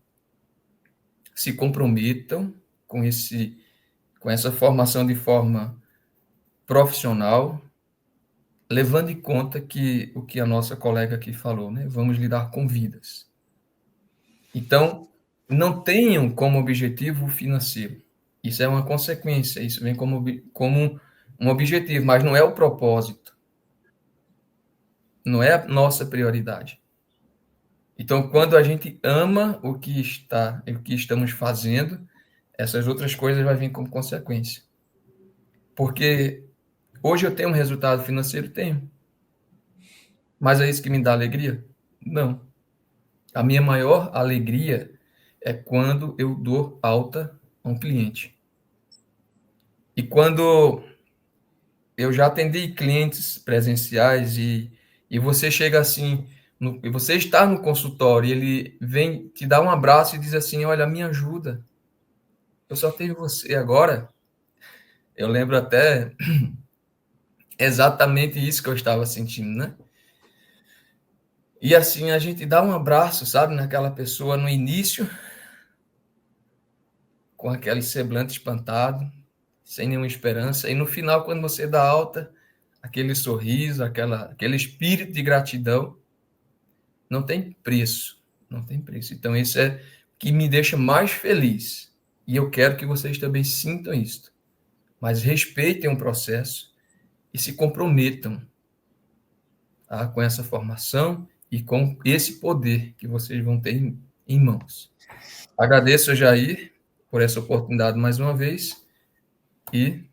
se comprometam com essa formação de forma profissional, levando em conta que o que a nossa colega aqui falou, né? Vamos lidar com vidas. Então, não tenham como objetivo o financeiro. Isso é uma consequência, isso vem como um objetivo, mas não é o propósito. Não é a nossa prioridade. Então, quando a gente ama o que estamos fazendo, essas outras coisas vão vir como consequência. Porque hoje eu tenho um resultado financeiro? Tenho. Mas é isso que me dá alegria? Não. A minha maior alegria é quando eu dou alta a um cliente. E quando eu já atendi clientes presenciais e você chega assim, e você está no consultório e ele vem te dar um abraço e diz assim, olha, me ajuda. Eu só tenho você agora. Eu lembro até exatamente isso que eu estava sentindo, né? E assim, a gente dá um abraço, sabe, naquela pessoa no início, com aquele semblante espantado, sem nenhuma esperança, e no final, quando você dá alta, aquele sorriso, aquele espírito de gratidão, não tem preço, não tem preço. Então, isso é o que me deixa mais feliz, e eu quero que vocês também sintam isso, mas respeitem o processo e se comprometam, tá, com essa formação e com esse poder que vocês vão ter em mãos. Agradeço, Jair, por essa oportunidade mais uma vez e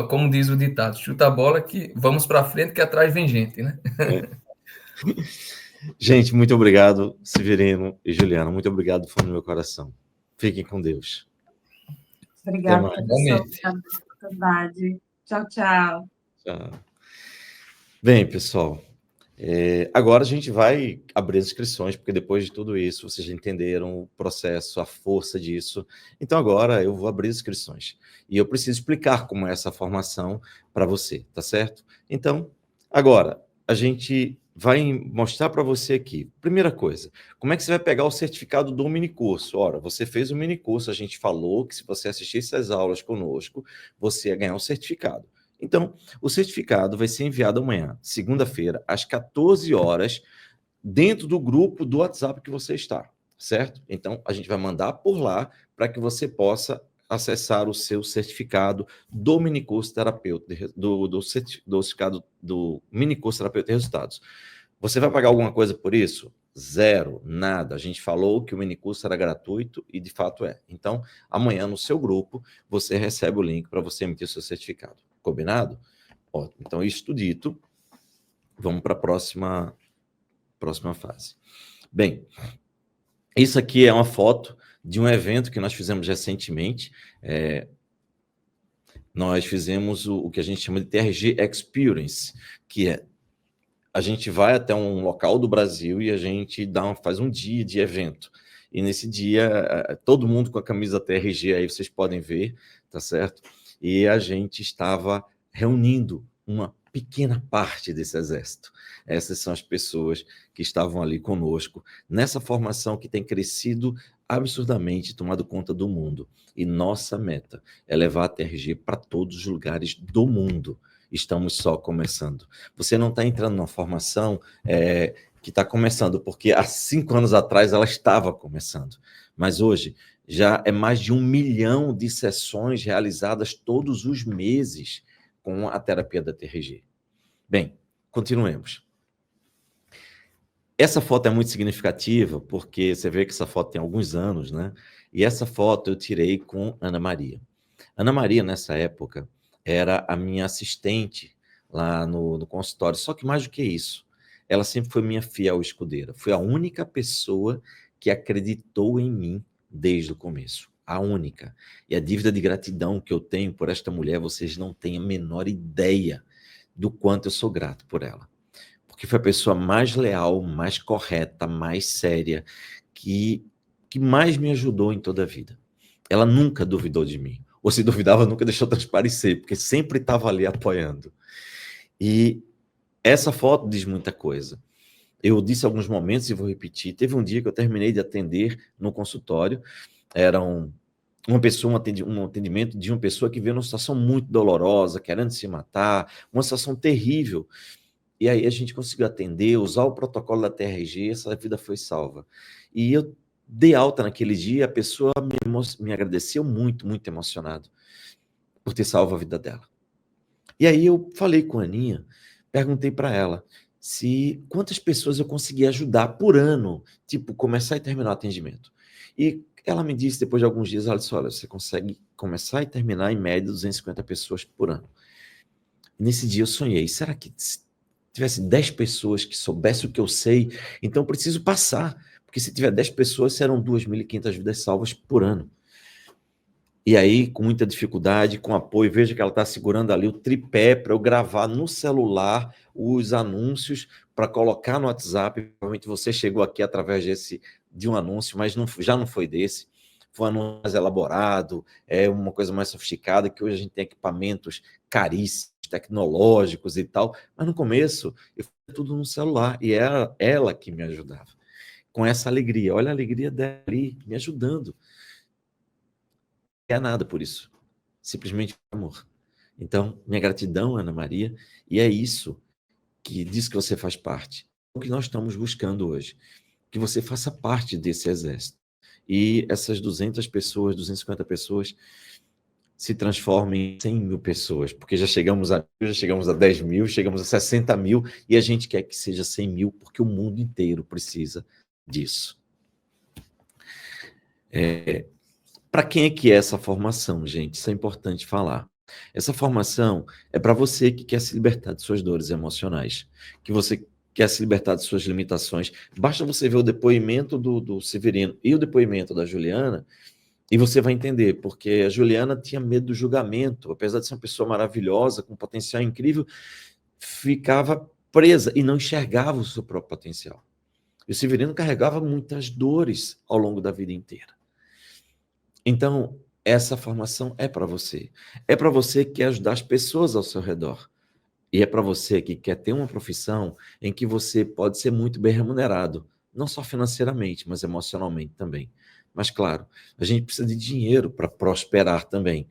como diz o ditado, chuta a bola que vamos para frente que atrás vem gente, né? Gente, muito obrigado, Severino e Juliana. Muito obrigado do fundo do meu coração. Fiquem com Deus. Obrigada, Até mais. professor, obrigada pela oportunidade. Tchau, tchau. Tchau. Bem, pessoal, agora a gente vai abrir as inscrições, porque depois de tudo isso, vocês já entenderam o processo, a força disso. Então agora eu vou abrir as inscrições. E eu preciso explicar como é essa formação para você, tá certo? Então, agora, a gente vai mostrar para você aqui. Primeira coisa, como é que você vai pegar o certificado do minicurso? Ora, você fez o minicurso, a gente falou que se você assistisse às aulas conosco, você ia ganhar um certificado. Então, o certificado vai ser enviado amanhã, segunda-feira, às 14 horas, dentro do grupo do WhatsApp que você está, certo? Então, a gente vai mandar por lá para que você possa acessar o seu certificado do minicurso terapeuta, do certificado do minicurso terapeuta de resultados. Você vai pagar alguma coisa por isso? Zero, nada. A gente falou que o minicurso era gratuito e de fato é. Então, amanhã no seu grupo, você recebe o link para você emitir o seu certificado. Combinado? Ótimo. Então, isso dito, vamos para a próxima fase. Bem, isso aqui é uma foto de um evento que nós fizemos recentemente. Nós fizemos o que a gente chama de TRG Experience, que é a gente vai até um local do Brasil e a gente faz um dia de evento. E nesse dia, todo mundo com a camisa TRG, aí vocês podem ver, tá certo? E a gente estava reunindo uma pequena parte desse exército. Essas são as pessoas que estavam ali conosco, nessa formação que tem crescido absurdamente, tomado conta do mundo. E nossa meta é levar a TRG para todos os lugares do mundo. Estamos só começando. Você não está entrando numa formação que está começando, porque há 5 anos atrás ela estava começando. Mas hoje já é mais de 1 milhão de sessões realizadas todos os meses com a terapia da TRG. Bem, continuemos. Essa foto é muito significativa, porque você vê que essa foto tem alguns anos, né? E essa foto eu tirei com Ana Maria. Ana Maria, nessa época, era a minha assistente lá no consultório. Só que mais do que isso, ela sempre foi minha fiel escudeira. Foi a única pessoa que acreditou em mim desde o começo. A única. E a dívida de gratidão que eu tenho por esta mulher, vocês não têm a menor ideia do quanto eu sou grato por ela. Porque foi a pessoa mais leal, mais correta, mais séria, que mais me ajudou em toda a vida. Ela nunca duvidou de mim. Ou se duvidava, nunca deixou transparecer, porque sempre estava ali apoiando. E essa foto diz muita coisa. Eu disse alguns momentos e vou repetir. Teve um dia que eu terminei de atender no consultório, era um atendimento de uma pessoa que veio numa situação muito dolorosa, querendo se matar, uma situação terrível. E aí a gente conseguiu atender, usar o protocolo da TRG, essa vida foi salva. E eu dei alta naquele dia, a pessoa me agradeceu muito, muito emocionado por ter salvo a vida dela. E aí eu falei com a Aninha, perguntei para ela quantas pessoas eu conseguia ajudar por ano, tipo, começar e terminar o atendimento. E ela me disse, depois de alguns dias, ela disse, olha, você consegue começar e terminar em média 250 pessoas por ano. E nesse dia eu sonhei, será que se tivesse 10 pessoas que soubessem o que eu sei, então eu preciso passar, porque se tiver 10 pessoas, serão 2.500 vidas salvas por ano. E aí, com muita dificuldade, com apoio, veja que ela está segurando ali o tripé para eu gravar no celular os anúncios para colocar no WhatsApp. Provavelmente você chegou aqui através de um anúncio, mas já não foi desse. Foi um anúncio mais elaborado, uma coisa mais sofisticada, que hoje a gente tem equipamentos caríssimos, tecnológicos e tal. Mas no começo, eu fazia tudo no celular e era ela que me ajudava. Com essa alegria. Olha a alegria dela ali, me ajudando. Não é nada por isso, simplesmente amor. Então, minha gratidão, Ana Maria, e é isso que diz que você faz parte. É o que nós estamos buscando hoje, que você faça parte desse exército. E essas 200 pessoas, 250 pessoas, se transformem em 100 mil pessoas, porque já chegamos a 10 mil, chegamos a 60 mil, e a gente quer que seja 100 mil, porque o mundo inteiro precisa disso. Para quem é que é essa formação, gente? Isso é importante falar. Essa formação é para você que quer se libertar de suas dores emocionais, que você quer se libertar de suas limitações. Basta você ver o depoimento do Severino e o depoimento da Juliana, e você vai entender, porque a Juliana tinha medo do julgamento, apesar de ser uma pessoa maravilhosa, com potencial incrível, ficava presa e não enxergava o seu próprio potencial. E o Severino carregava muitas dores ao longo da vida inteira. Então, essa formação é para você. É para você que quer ajudar as pessoas ao seu redor. E é para você que quer ter uma profissão em que você pode ser muito bem remunerado, não só financeiramente, mas emocionalmente também. Mas, claro, a gente precisa de dinheiro para prosperar também.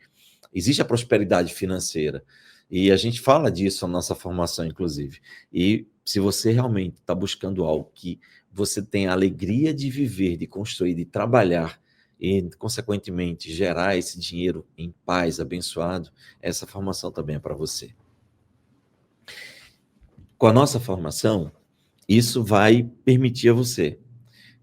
Existe a prosperidade financeira. E a gente fala disso na nossa formação, inclusive. E se você realmente está buscando algo que você tem a alegria de viver, de construir, de trabalhar, e, consequentemente, gerar esse dinheiro em paz, abençoado, essa formação também é para você. Com a nossa formação, isso vai permitir a você,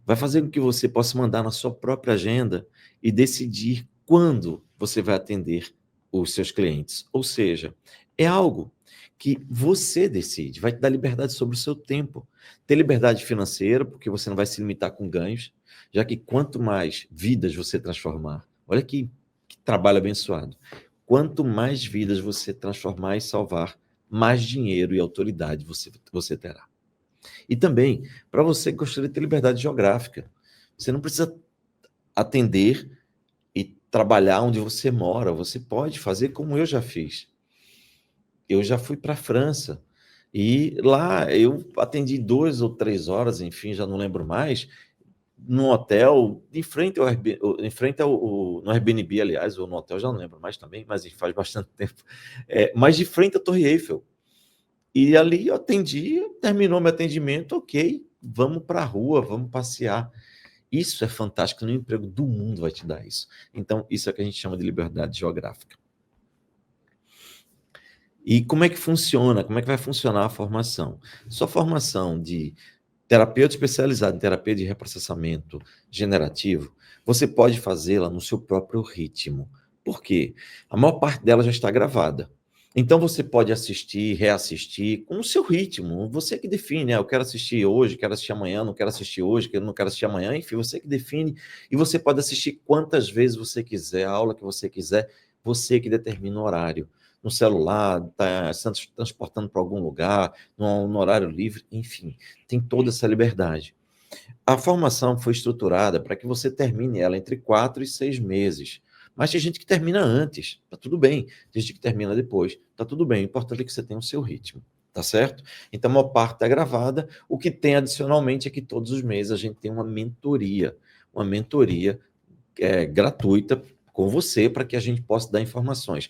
vai fazer com que você possa mandar na sua própria agenda e decidir quando você vai atender os seus clientes. Ou seja, é algo que você decide, vai te dar liberdade sobre o seu tempo. Ter liberdade financeira, porque você não vai se limitar com ganhos, já que quanto mais vidas você transformar, olha que trabalho abençoado, quanto mais vidas você transformar e salvar, mais dinheiro e autoridade você terá. E também, para você que gostaria de ter liberdade geográfica, você não precisa atender e trabalhar onde você mora, você pode fazer como eu já fiz. Eu já fui para a França, e lá eu atendi 2 ou 3 horas, enfim, já não lembro mais, num hotel, em frente no Airbnb, aliás, ou no hotel, já não lembro mais também, mas faz bastante tempo, mas de frente à Torre Eiffel. E ali eu atendi, terminou meu atendimento, ok, vamos para a rua, vamos passear. Isso é fantástico, nenhum emprego do mundo vai te dar isso. Então, isso é o que a gente chama de liberdade geográfica. E como é que funciona? Como é que vai funcionar a formação? Sua formação de terapeuta especializado em terapia de reprocessamento generativo, você pode fazê-la no seu próprio ritmo. Por quê? A maior parte dela já está gravada. Então você pode assistir, reassistir com o seu ritmo. Você que define, eu quero assistir hoje, quero assistir amanhã, não quero assistir hoje, não quero assistir amanhã, enfim, você que define. E você pode assistir quantas vezes você quiser, a aula que você quiser, você que determina o horário. No celular, está se transportando para algum lugar, no horário livre, enfim, tem toda essa liberdade. A formação foi estruturada para que você termine ela entre 4 e 6 meses. Mas tem gente que termina antes, tá tudo bem. Tem gente que termina depois, tá tudo bem. O importante é que você tenha o seu ritmo, tá certo? Então, a maior parte está gravada. O que tem adicionalmente é que todos os meses a gente tem uma mentoria gratuita com você para que a gente possa dar informações.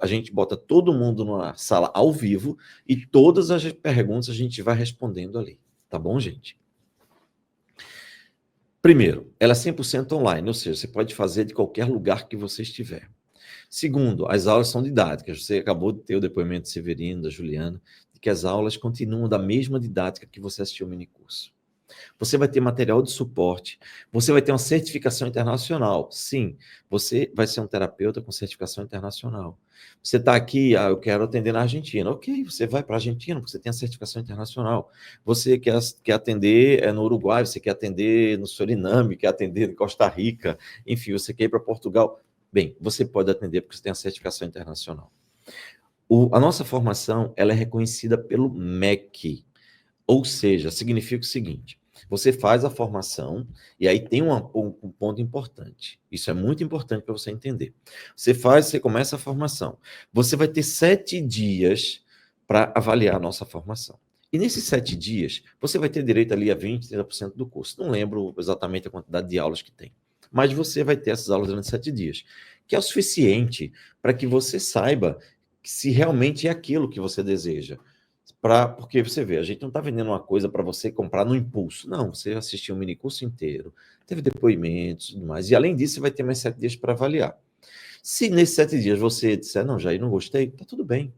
A gente bota todo mundo numa sala ao vivo e todas as perguntas a gente vai respondendo ali. Tá bom, gente? Primeiro, ela é 100% online, ou seja, você pode fazer de qualquer lugar que você estiver. Segundo, as aulas são didáticas. Você acabou de ter o depoimento de Severino, da Juliana, de que as aulas continuam da mesma didática que você assistiu ao minicurso. Você vai ter material de suporte, você vai ter uma certificação internacional. Sim, você vai ser um terapeuta com certificação internacional. Você está aqui, eu quero atender na Argentina. Ok, você vai para a Argentina, porque você tem a certificação internacional. Você quer atender no Uruguai, você quer atender no Suriname, quer atender em Costa Rica, enfim, você quer ir para Portugal. Bem, você pode atender porque você tem a certificação internacional. A nossa formação ela é reconhecida pelo MEC, ou seja, significa o seguinte: você faz a formação, e aí tem um ponto importante. Isso é muito importante para você entender. Você começa a formação. Você vai ter 7 dias para avaliar a nossa formação. E nesses 7 dias, você vai ter direito ali a 20%, 30% do curso. Não lembro exatamente a quantidade de aulas que tem. Mas você vai ter essas aulas durante 7 dias, que é o suficiente para que você saiba se realmente é aquilo que você deseja. Porque você vê, a gente não está vendendo uma coisa para você comprar no impulso. Não, você assistiu um minicurso inteiro, teve depoimentos e tudo mais. E além disso, você vai ter mais 7 dias para avaliar. Se nesses 7 dias você disser, não, Jair, não gostei, tá tudo bem.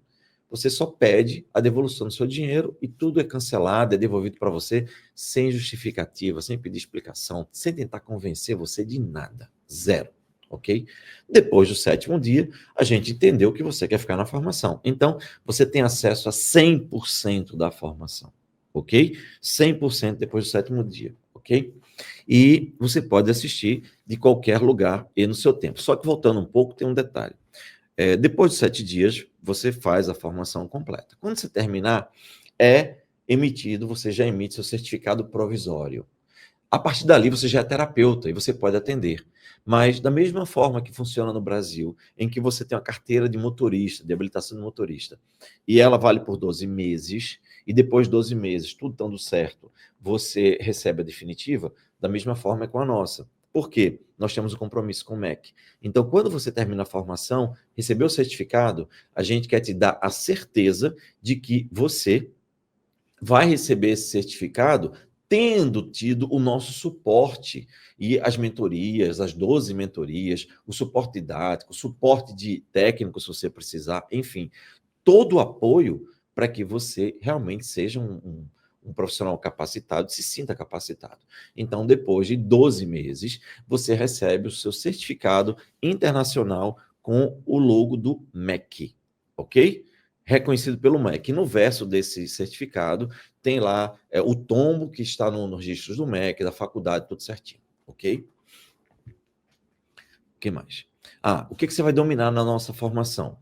Você só pede a devolução do seu dinheiro e tudo é cancelado, é devolvido para você sem justificativa, sem pedir explicação, sem tentar convencer você de nada. Zero. ok? Depois do 7º dia, a gente entendeu que você quer ficar na formação. Então, você tem acesso a 100% da formação, ok? 100% depois do 7º dia, ok? E você pode assistir de qualquer lugar e no seu tempo. Só que voltando um pouco, tem um detalhe. Depois de 7 dias, você faz a formação completa. Quando você terminar, você já emite seu certificado provisório. A partir dali, você já é terapeuta e você pode atender. Mas, da mesma forma que funciona no Brasil, em que você tem uma carteira de motorista, de habilitação de motorista, e ela vale por 12 meses, e depois de 12 meses, tudo dando certo, você recebe a definitiva, da mesma forma é com a nossa. Por quê? Nós temos um compromisso com o MEC. Então, quando você termina a formação, recebeu o certificado, a gente quer te dar a certeza de que você vai receber esse certificado tendo tido o nosso suporte e as mentorias, as 12 mentorias, o suporte didático, o suporte de técnico, se você precisar, enfim, todo o apoio para que você realmente seja um profissional capacitado, se sinta capacitado. Então, depois de 12 meses, você recebe o seu certificado internacional com o logo do MEC, ok? Reconhecido pelo MEC. No verso desse certificado, tem lá o tombo que está nos registros do MEC, da faculdade, tudo certinho, ok? O que mais? O que você vai dominar na nossa formação?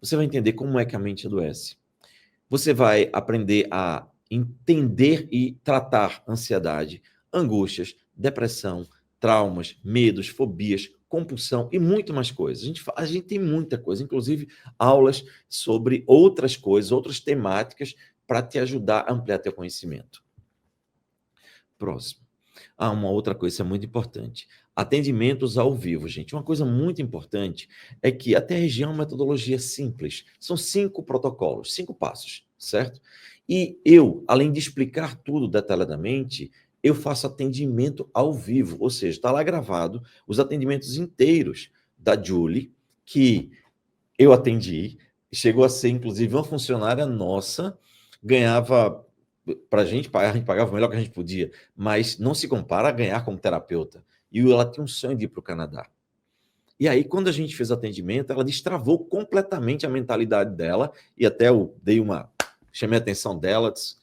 Você vai entender como é que a mente adoece. Você vai aprender a entender e tratar ansiedade, angústias, depressão, traumas, medos, fobias, compulsão e muito mais coisas. A gente tem muita coisa, inclusive aulas sobre outras coisas, outras temáticas para te ajudar a ampliar teu conhecimento. Próximo. Uma outra coisa muito importante. Atendimentos ao vivo, gente. Uma coisa muito importante é que a TRG é uma metodologia simples. São 5 protocolos, 5 passos, certo? E eu, além de explicar tudo detalhadamente, eu faço atendimento ao vivo, ou seja, está lá gravado os atendimentos inteiros da Julie, que eu atendi, chegou a ser, inclusive, uma funcionária nossa, ganhava, a gente pagava o melhor que a gente podia, mas não se compara a ganhar como terapeuta. E ela tinha um sonho de ir para o Canadá. E aí, quando a gente fez o atendimento, ela destravou completamente a mentalidade dela, e até eu chamei a atenção dela, disse,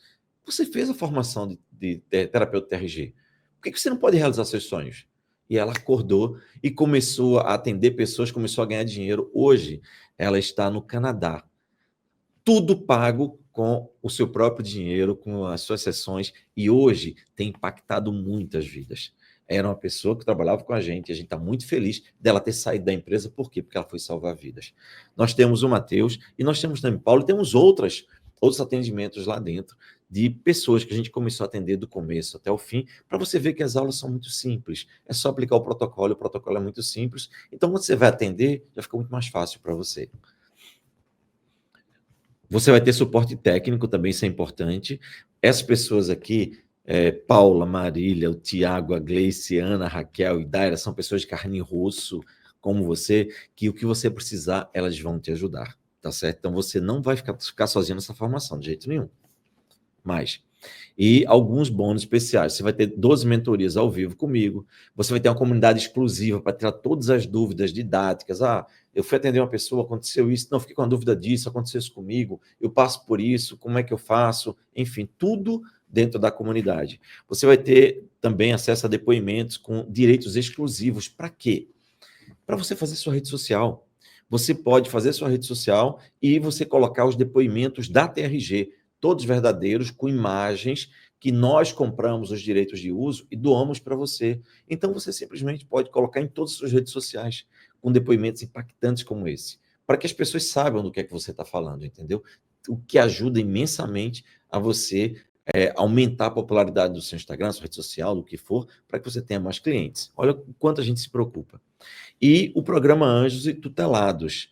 você fez a formação de terapeuta TRG, por que você não pode realizar seus sonhos? E ela acordou e começou a atender pessoas, começou a ganhar dinheiro. Hoje, ela está no Canadá. Tudo pago com o seu próprio dinheiro, com as suas sessões, e hoje tem impactado muitas vidas. Era uma pessoa que trabalhava com a gente está muito feliz dela ter saído da empresa. Por quê? Porque ela foi salvar vidas. Nós temos o Matheus e nós temos também Paulo, e temos outros atendimentos lá dentro de pessoas que a gente começou a atender do começo até o fim, para você ver que as aulas são muito simples. É só aplicar o protocolo é muito simples. Então, quando você vai atender, já fica muito mais fácil para você. Você vai ter suporte técnico também, isso é importante. Essas pessoas aqui, Paula, Marília, o Tiago, a Gleice, Ana, a Raquel e Daira, são pessoas de carne e osso, como você, que o que você precisar, elas vão te ajudar, tá certo? Então, você não vai ficar sozinho nessa formação, de jeito nenhum. E alguns bônus especiais. Você vai ter 12 mentorias ao vivo comigo, você vai ter uma comunidade exclusiva para tirar todas as dúvidas didáticas. Eu fui atender uma pessoa, aconteceu isso, não, fiquei com a dúvida disso, aconteceu isso comigo, eu passo por isso, como é que eu faço? Enfim, tudo dentro da comunidade. Você vai ter também acesso a depoimentos com direitos exclusivos. Para quê? Para você fazer sua rede social. Você pode fazer sua rede social e você colocar os depoimentos da TRG, todos verdadeiros, com imagens que nós compramos os direitos de uso e doamos para você. Então, você simplesmente pode colocar em todas as suas redes sociais, com depoimentos impactantes como esse, para que as pessoas saibam do que é que você está falando, entendeu? O que ajuda imensamente a você aumentar a popularidade do seu Instagram, sua rede social, do que for, para que você tenha mais clientes. Olha o quanto a gente se preocupa. E o programa Anjos e Tutelados.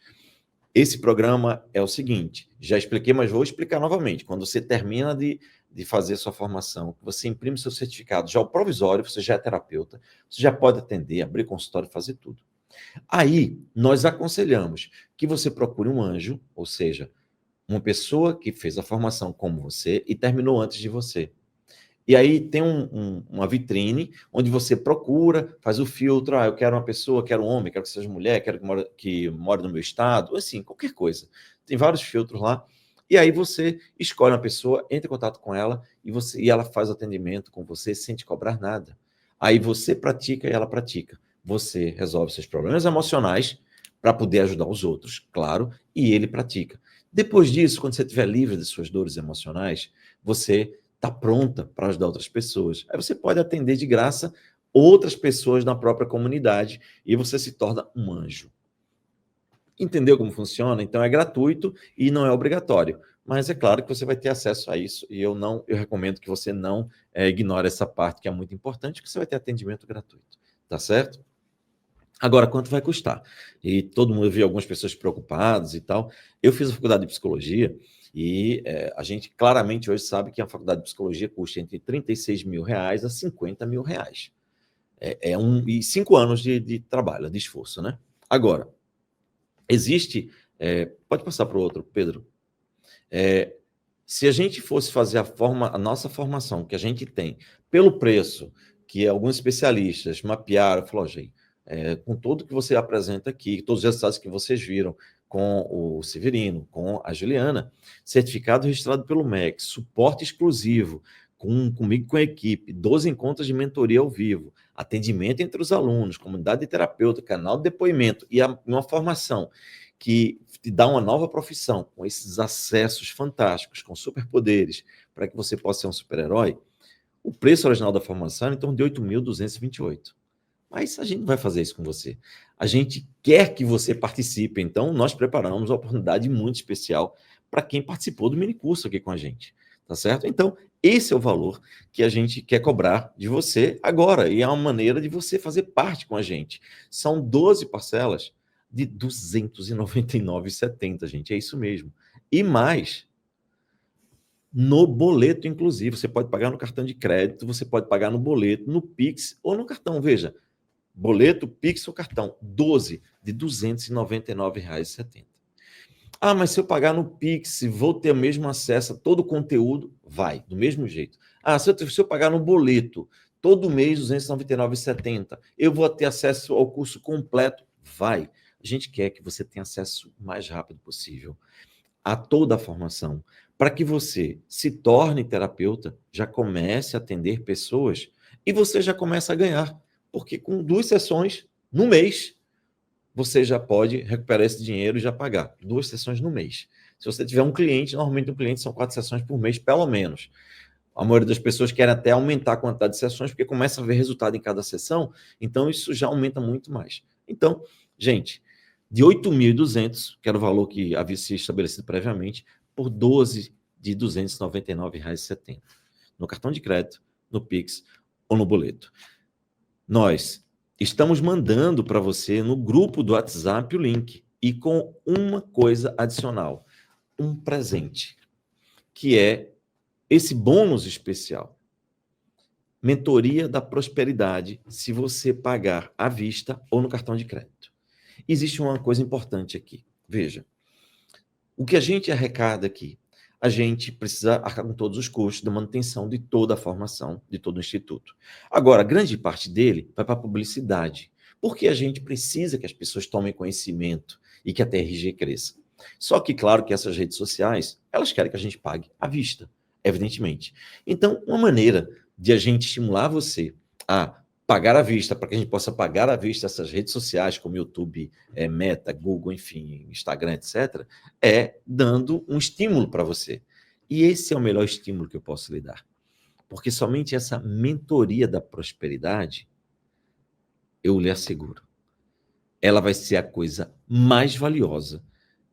Esse programa é o seguinte, já expliquei, mas vou explicar novamente. Quando você termina de fazer sua formação, você imprime seu certificado, já o provisório, você já é terapeuta, você já pode atender, abrir consultório, fazer tudo. Aí, nós aconselhamos que você procure um anjo, ou seja, uma pessoa que fez a formação como você e terminou antes de você. E aí tem uma vitrine onde você procura, faz o filtro, eu quero uma pessoa, quero um homem, quero que seja mulher, quero que more no meu estado, assim, qualquer coisa. Tem vários filtros lá. E aí você escolhe uma pessoa, entra em contato com ela e ela faz o atendimento com você sem te cobrar nada. Aí você pratica e ela pratica. Você resolve seus problemas emocionais para poder ajudar os outros, claro, e ele pratica. Depois disso, quando você estiver livre de suas dores emocionais, você está pronta para ajudar outras pessoas. Aí você pode atender de graça outras pessoas na própria comunidade e você se torna um anjo. Entendeu como funciona? Então é gratuito e não é obrigatório. Mas é claro que você vai ter acesso a isso e eu recomendo que você não ignore essa parte que é muito importante, que você vai ter atendimento gratuito. Tá certo? Agora, quanto vai custar? E todo mundo viu algumas pessoas preocupadas e tal. Eu fiz a faculdade de psicologia e a gente claramente hoje sabe que a faculdade de psicologia custa entre R$36 mil a R$50 mil. E 5 anos de trabalho, de esforço, né? Agora, existe... pode passar para o outro, Pedro. Se a gente fosse fazer a nossa formação que a gente tem pelo preço que alguns especialistas mapearam, falaram, gente, com tudo que você apresenta aqui, todos os resultados que vocês viram com o Severino, com a Juliana, certificado registrado pelo MEC, suporte exclusivo, comigo com a equipe, 12 encontros de mentoria ao vivo, atendimento entre os alunos, comunidade de terapeuta, canal de depoimento e uma formação que te dá uma nova profissão, com esses acessos fantásticos, com superpoderes, para que você possa ser um super-herói, o preço original da formação é em torno de 8.228. Mas a gente não vai fazer isso com você. A gente quer que você participe, então nós preparamos uma oportunidade muito especial para quem participou do minicurso aqui com a gente, tá certo? Então, esse é o valor que a gente quer cobrar de você agora, e é uma maneira de você fazer parte com a gente. São 12 parcelas de R$ 299,70, gente, é isso mesmo. E mais, no boleto, inclusive, você pode pagar no cartão de crédito, você pode pagar no boleto, no Pix ou no cartão, veja, boleto, Pix ou cartão, 12 de R$ 299,70. Ah, mas se eu pagar no Pix, vou ter o mesmo acesso a todo o conteúdo? Vai, do mesmo jeito. Ah, se eu pagar no boleto, todo mês R$ 299,70, eu vou ter acesso ao curso completo? Vai. A gente quer que você tenha acesso o mais rápido possível a toda a formação, para que você se torne terapeuta, já comece a atender pessoas e você já começa a ganhar. Porque com 2 sessões no mês, você já pode recuperar esse dinheiro e já pagar. 2 sessões no mês. Se você tiver um cliente, normalmente um cliente são 4 sessões por mês, pelo menos. A maioria das pessoas quer até aumentar a quantidade de sessões, porque começa a ver resultado em cada sessão, então isso já aumenta muito mais. Então, gente, de 8.200, que era o valor que havia se estabelecido previamente, por 12 de R$ 299,70. No cartão de crédito, no Pix ou no boleto. Nós estamos mandando para você no grupo do WhatsApp o link e com uma coisa adicional, um presente, que é esse bônus especial. Mentoria da prosperidade, se você pagar à vista ou no cartão de crédito. Existe uma coisa importante aqui. Veja, o que a gente arrecada aqui, a gente precisa arcar com todos os custos da manutenção de toda a formação, de todo o instituto. Agora, grande parte dele vai para a publicidade, porque a gente precisa que as pessoas tomem conhecimento e que a TRG cresça. Só que, claro, que essas redes sociais, elas querem que a gente pague à vista, evidentemente. Então, uma maneira de a gente estimular você a pagar à vista, para que a gente possa pagar à vista essas redes sociais, como YouTube, Meta, Google, enfim, Instagram, etc., é dando um estímulo para você. E esse é o melhor estímulo que eu posso lhe dar. Porque somente essa mentoria da prosperidade, eu lhe asseguro, ela vai ser a coisa mais valiosa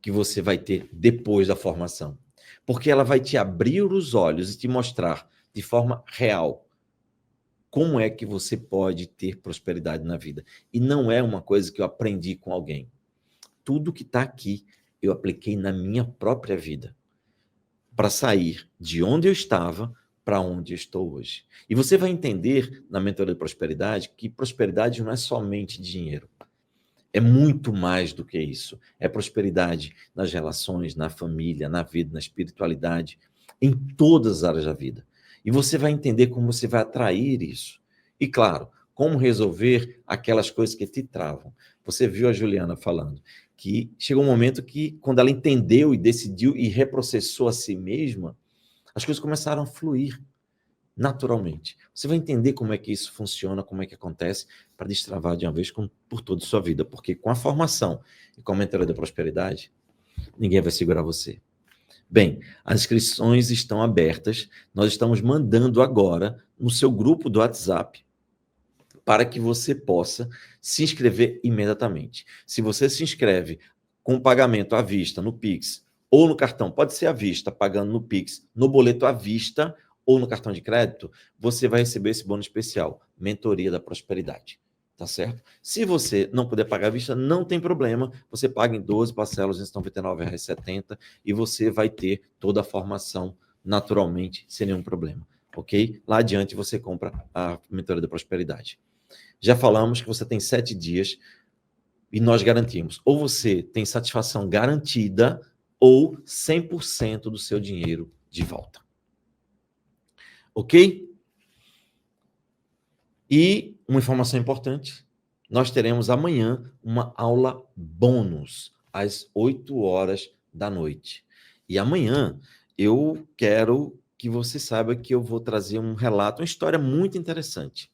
que você vai ter depois da formação. Porque ela vai te abrir os olhos e te mostrar de forma real como é que você pode ter prosperidade na vida. E não é uma coisa que eu aprendi com alguém. Tudo que está aqui, eu apliquei na minha própria vida. Para sair de onde eu estava para onde eu estou hoje. E você vai entender, na mentoria de prosperidade, que prosperidade não é somente dinheiro. É muito mais do que isso. É prosperidade nas relações, na família, na vida, na espiritualidade, em todas as áreas da vida. E você vai entender como você vai atrair isso. E, claro, como resolver aquelas coisas que te travam. Você viu a Juliana falando que chegou um momento que, quando ela entendeu e decidiu e reprocessou a si mesma, as coisas começaram a fluir naturalmente. Você vai entender como é que isso funciona, como é que acontece, para destravar de uma vez por toda a sua vida. Porque com a formação e com a mentoria da prosperidade, ninguém vai segurar você. Bem, as inscrições estão abertas. Nós estamos mandando agora no seu grupo do WhatsApp para que você possa se inscrever imediatamente. Se você se inscreve com pagamento à vista no Pix ou no cartão, pode ser à vista, pagando no Pix, no boleto à vista ou no cartão de crédito, você vai receber esse bônus especial, Mentoria da Prosperidade. Tá certo? Se você não puder pagar à vista, não tem problema. Você paga em 12 parcelas, em R$ 99,70 e você vai ter toda a formação naturalmente, sem nenhum problema. Ok? Lá adiante você compra a Mentoria da Prosperidade. Já falamos que você tem 7 dias e nós garantimos. Ou você tem satisfação garantida ou 100% do seu dinheiro de volta. Ok? E uma informação importante, nós teremos amanhã uma aula bônus, às 8 horas da noite. E amanhã eu quero que você saiba que eu vou trazer um relato, uma história muito interessante.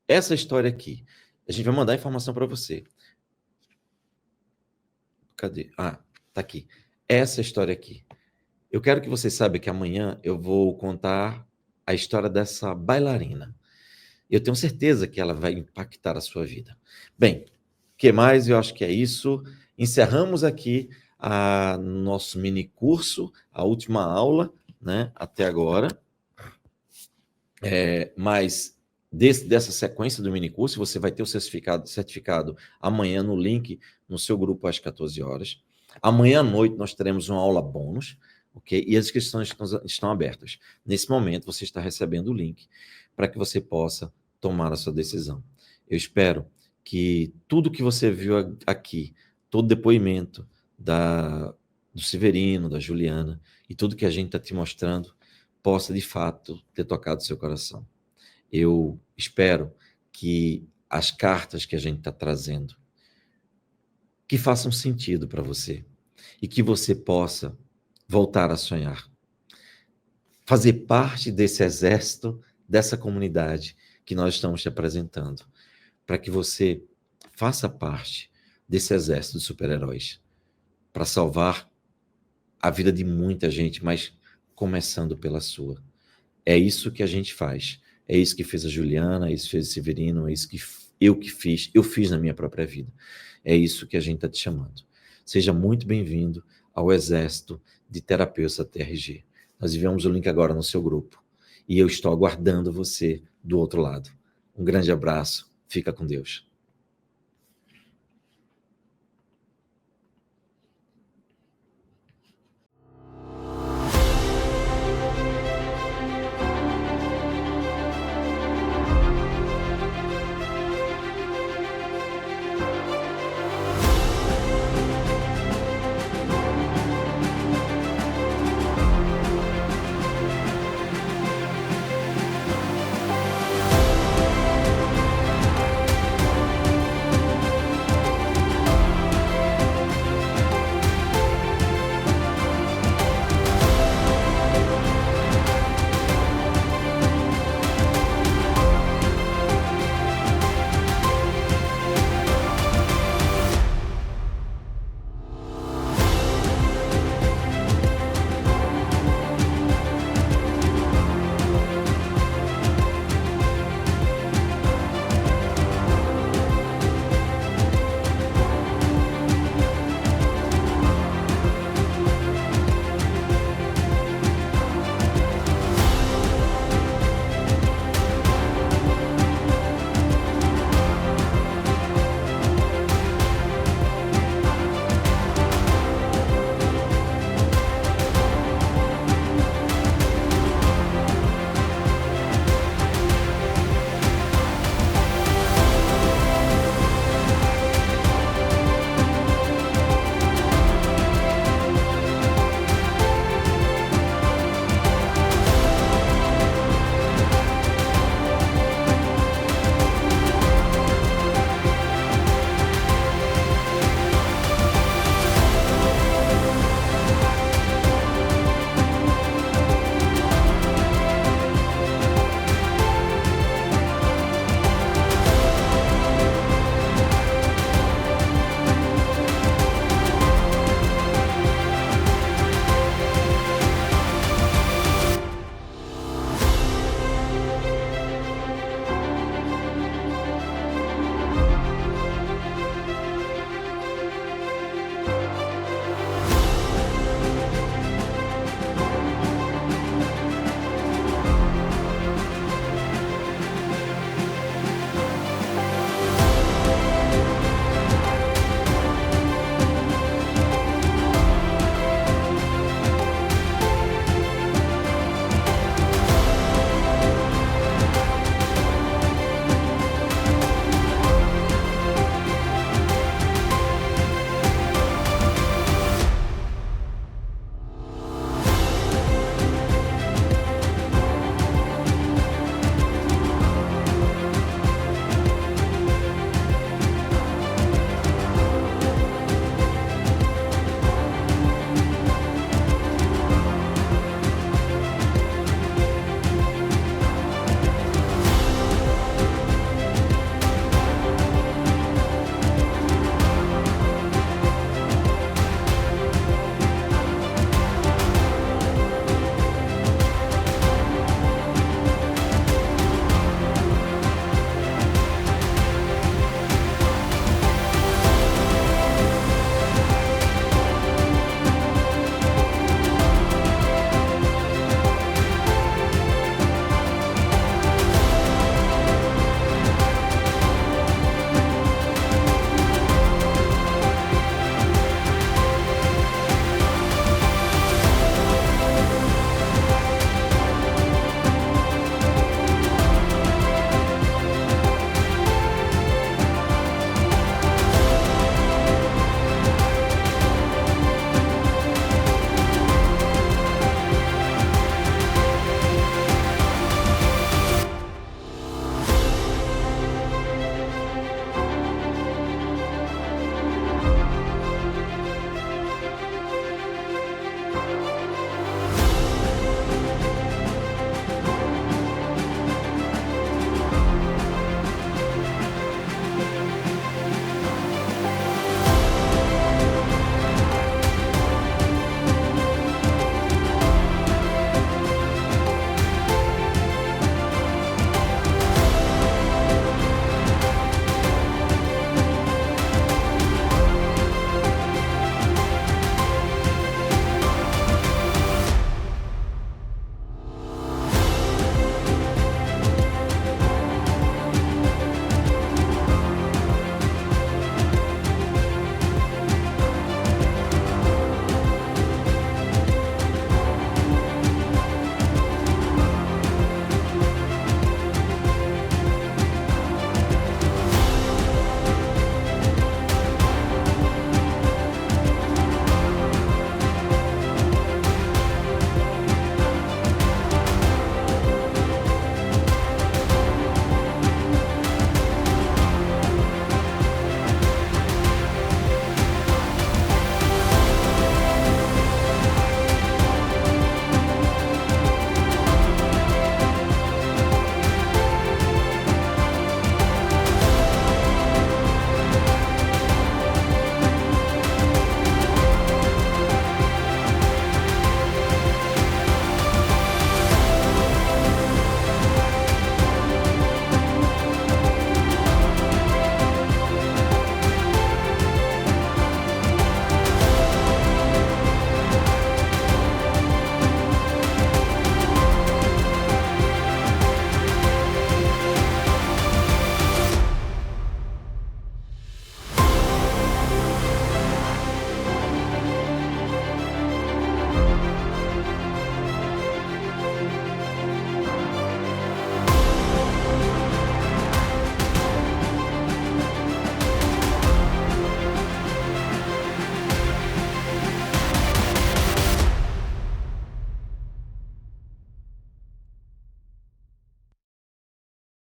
Essa história aqui, a gente vai mandar informação para você. Cadê? Ah, tá aqui. Essa história aqui. Eu quero que você saiba que amanhã eu vou contar a história dessa bailarina. Eu tenho certeza que ela vai impactar a sua vida. Bem, o que mais? Eu acho que é isso. Encerramos aqui nosso mini curso, a última aula, né, até agora. Mas dessa sequência do mini curso, você vai ter o certificado amanhã no link no seu grupo às 14 horas. Amanhã à noite nós teremos uma aula bônus, ok? E as inscrições estão abertas. Nesse momento, você está recebendo o link para que você possa tomar a sua decisão. Eu espero que tudo que você viu aqui, todo depoimento do Severino, da Juliana, e tudo que a gente está te mostrando, possa, de fato, ter tocado seu coração. Eu espero que as cartas que a gente está trazendo, que façam sentido para você, e que você possa voltar a sonhar. Fazer parte desse exército, dessa comunidade que nós estamos te apresentando, para que você faça parte desse exército de super-heróis, para salvar a vida de muita gente, mas começando pela sua. É isso que a gente faz. É isso que fez a Juliana, é isso que fez o Severino, é isso que eu fiz na minha própria vida. É isso que a gente está te chamando. Seja muito bem-vindo ao exército de terapeutas da TRG. Nós enviamos o link agora no seu grupo. E eu estou aguardando você do outro lado. Um grande abraço. Fica com Deus.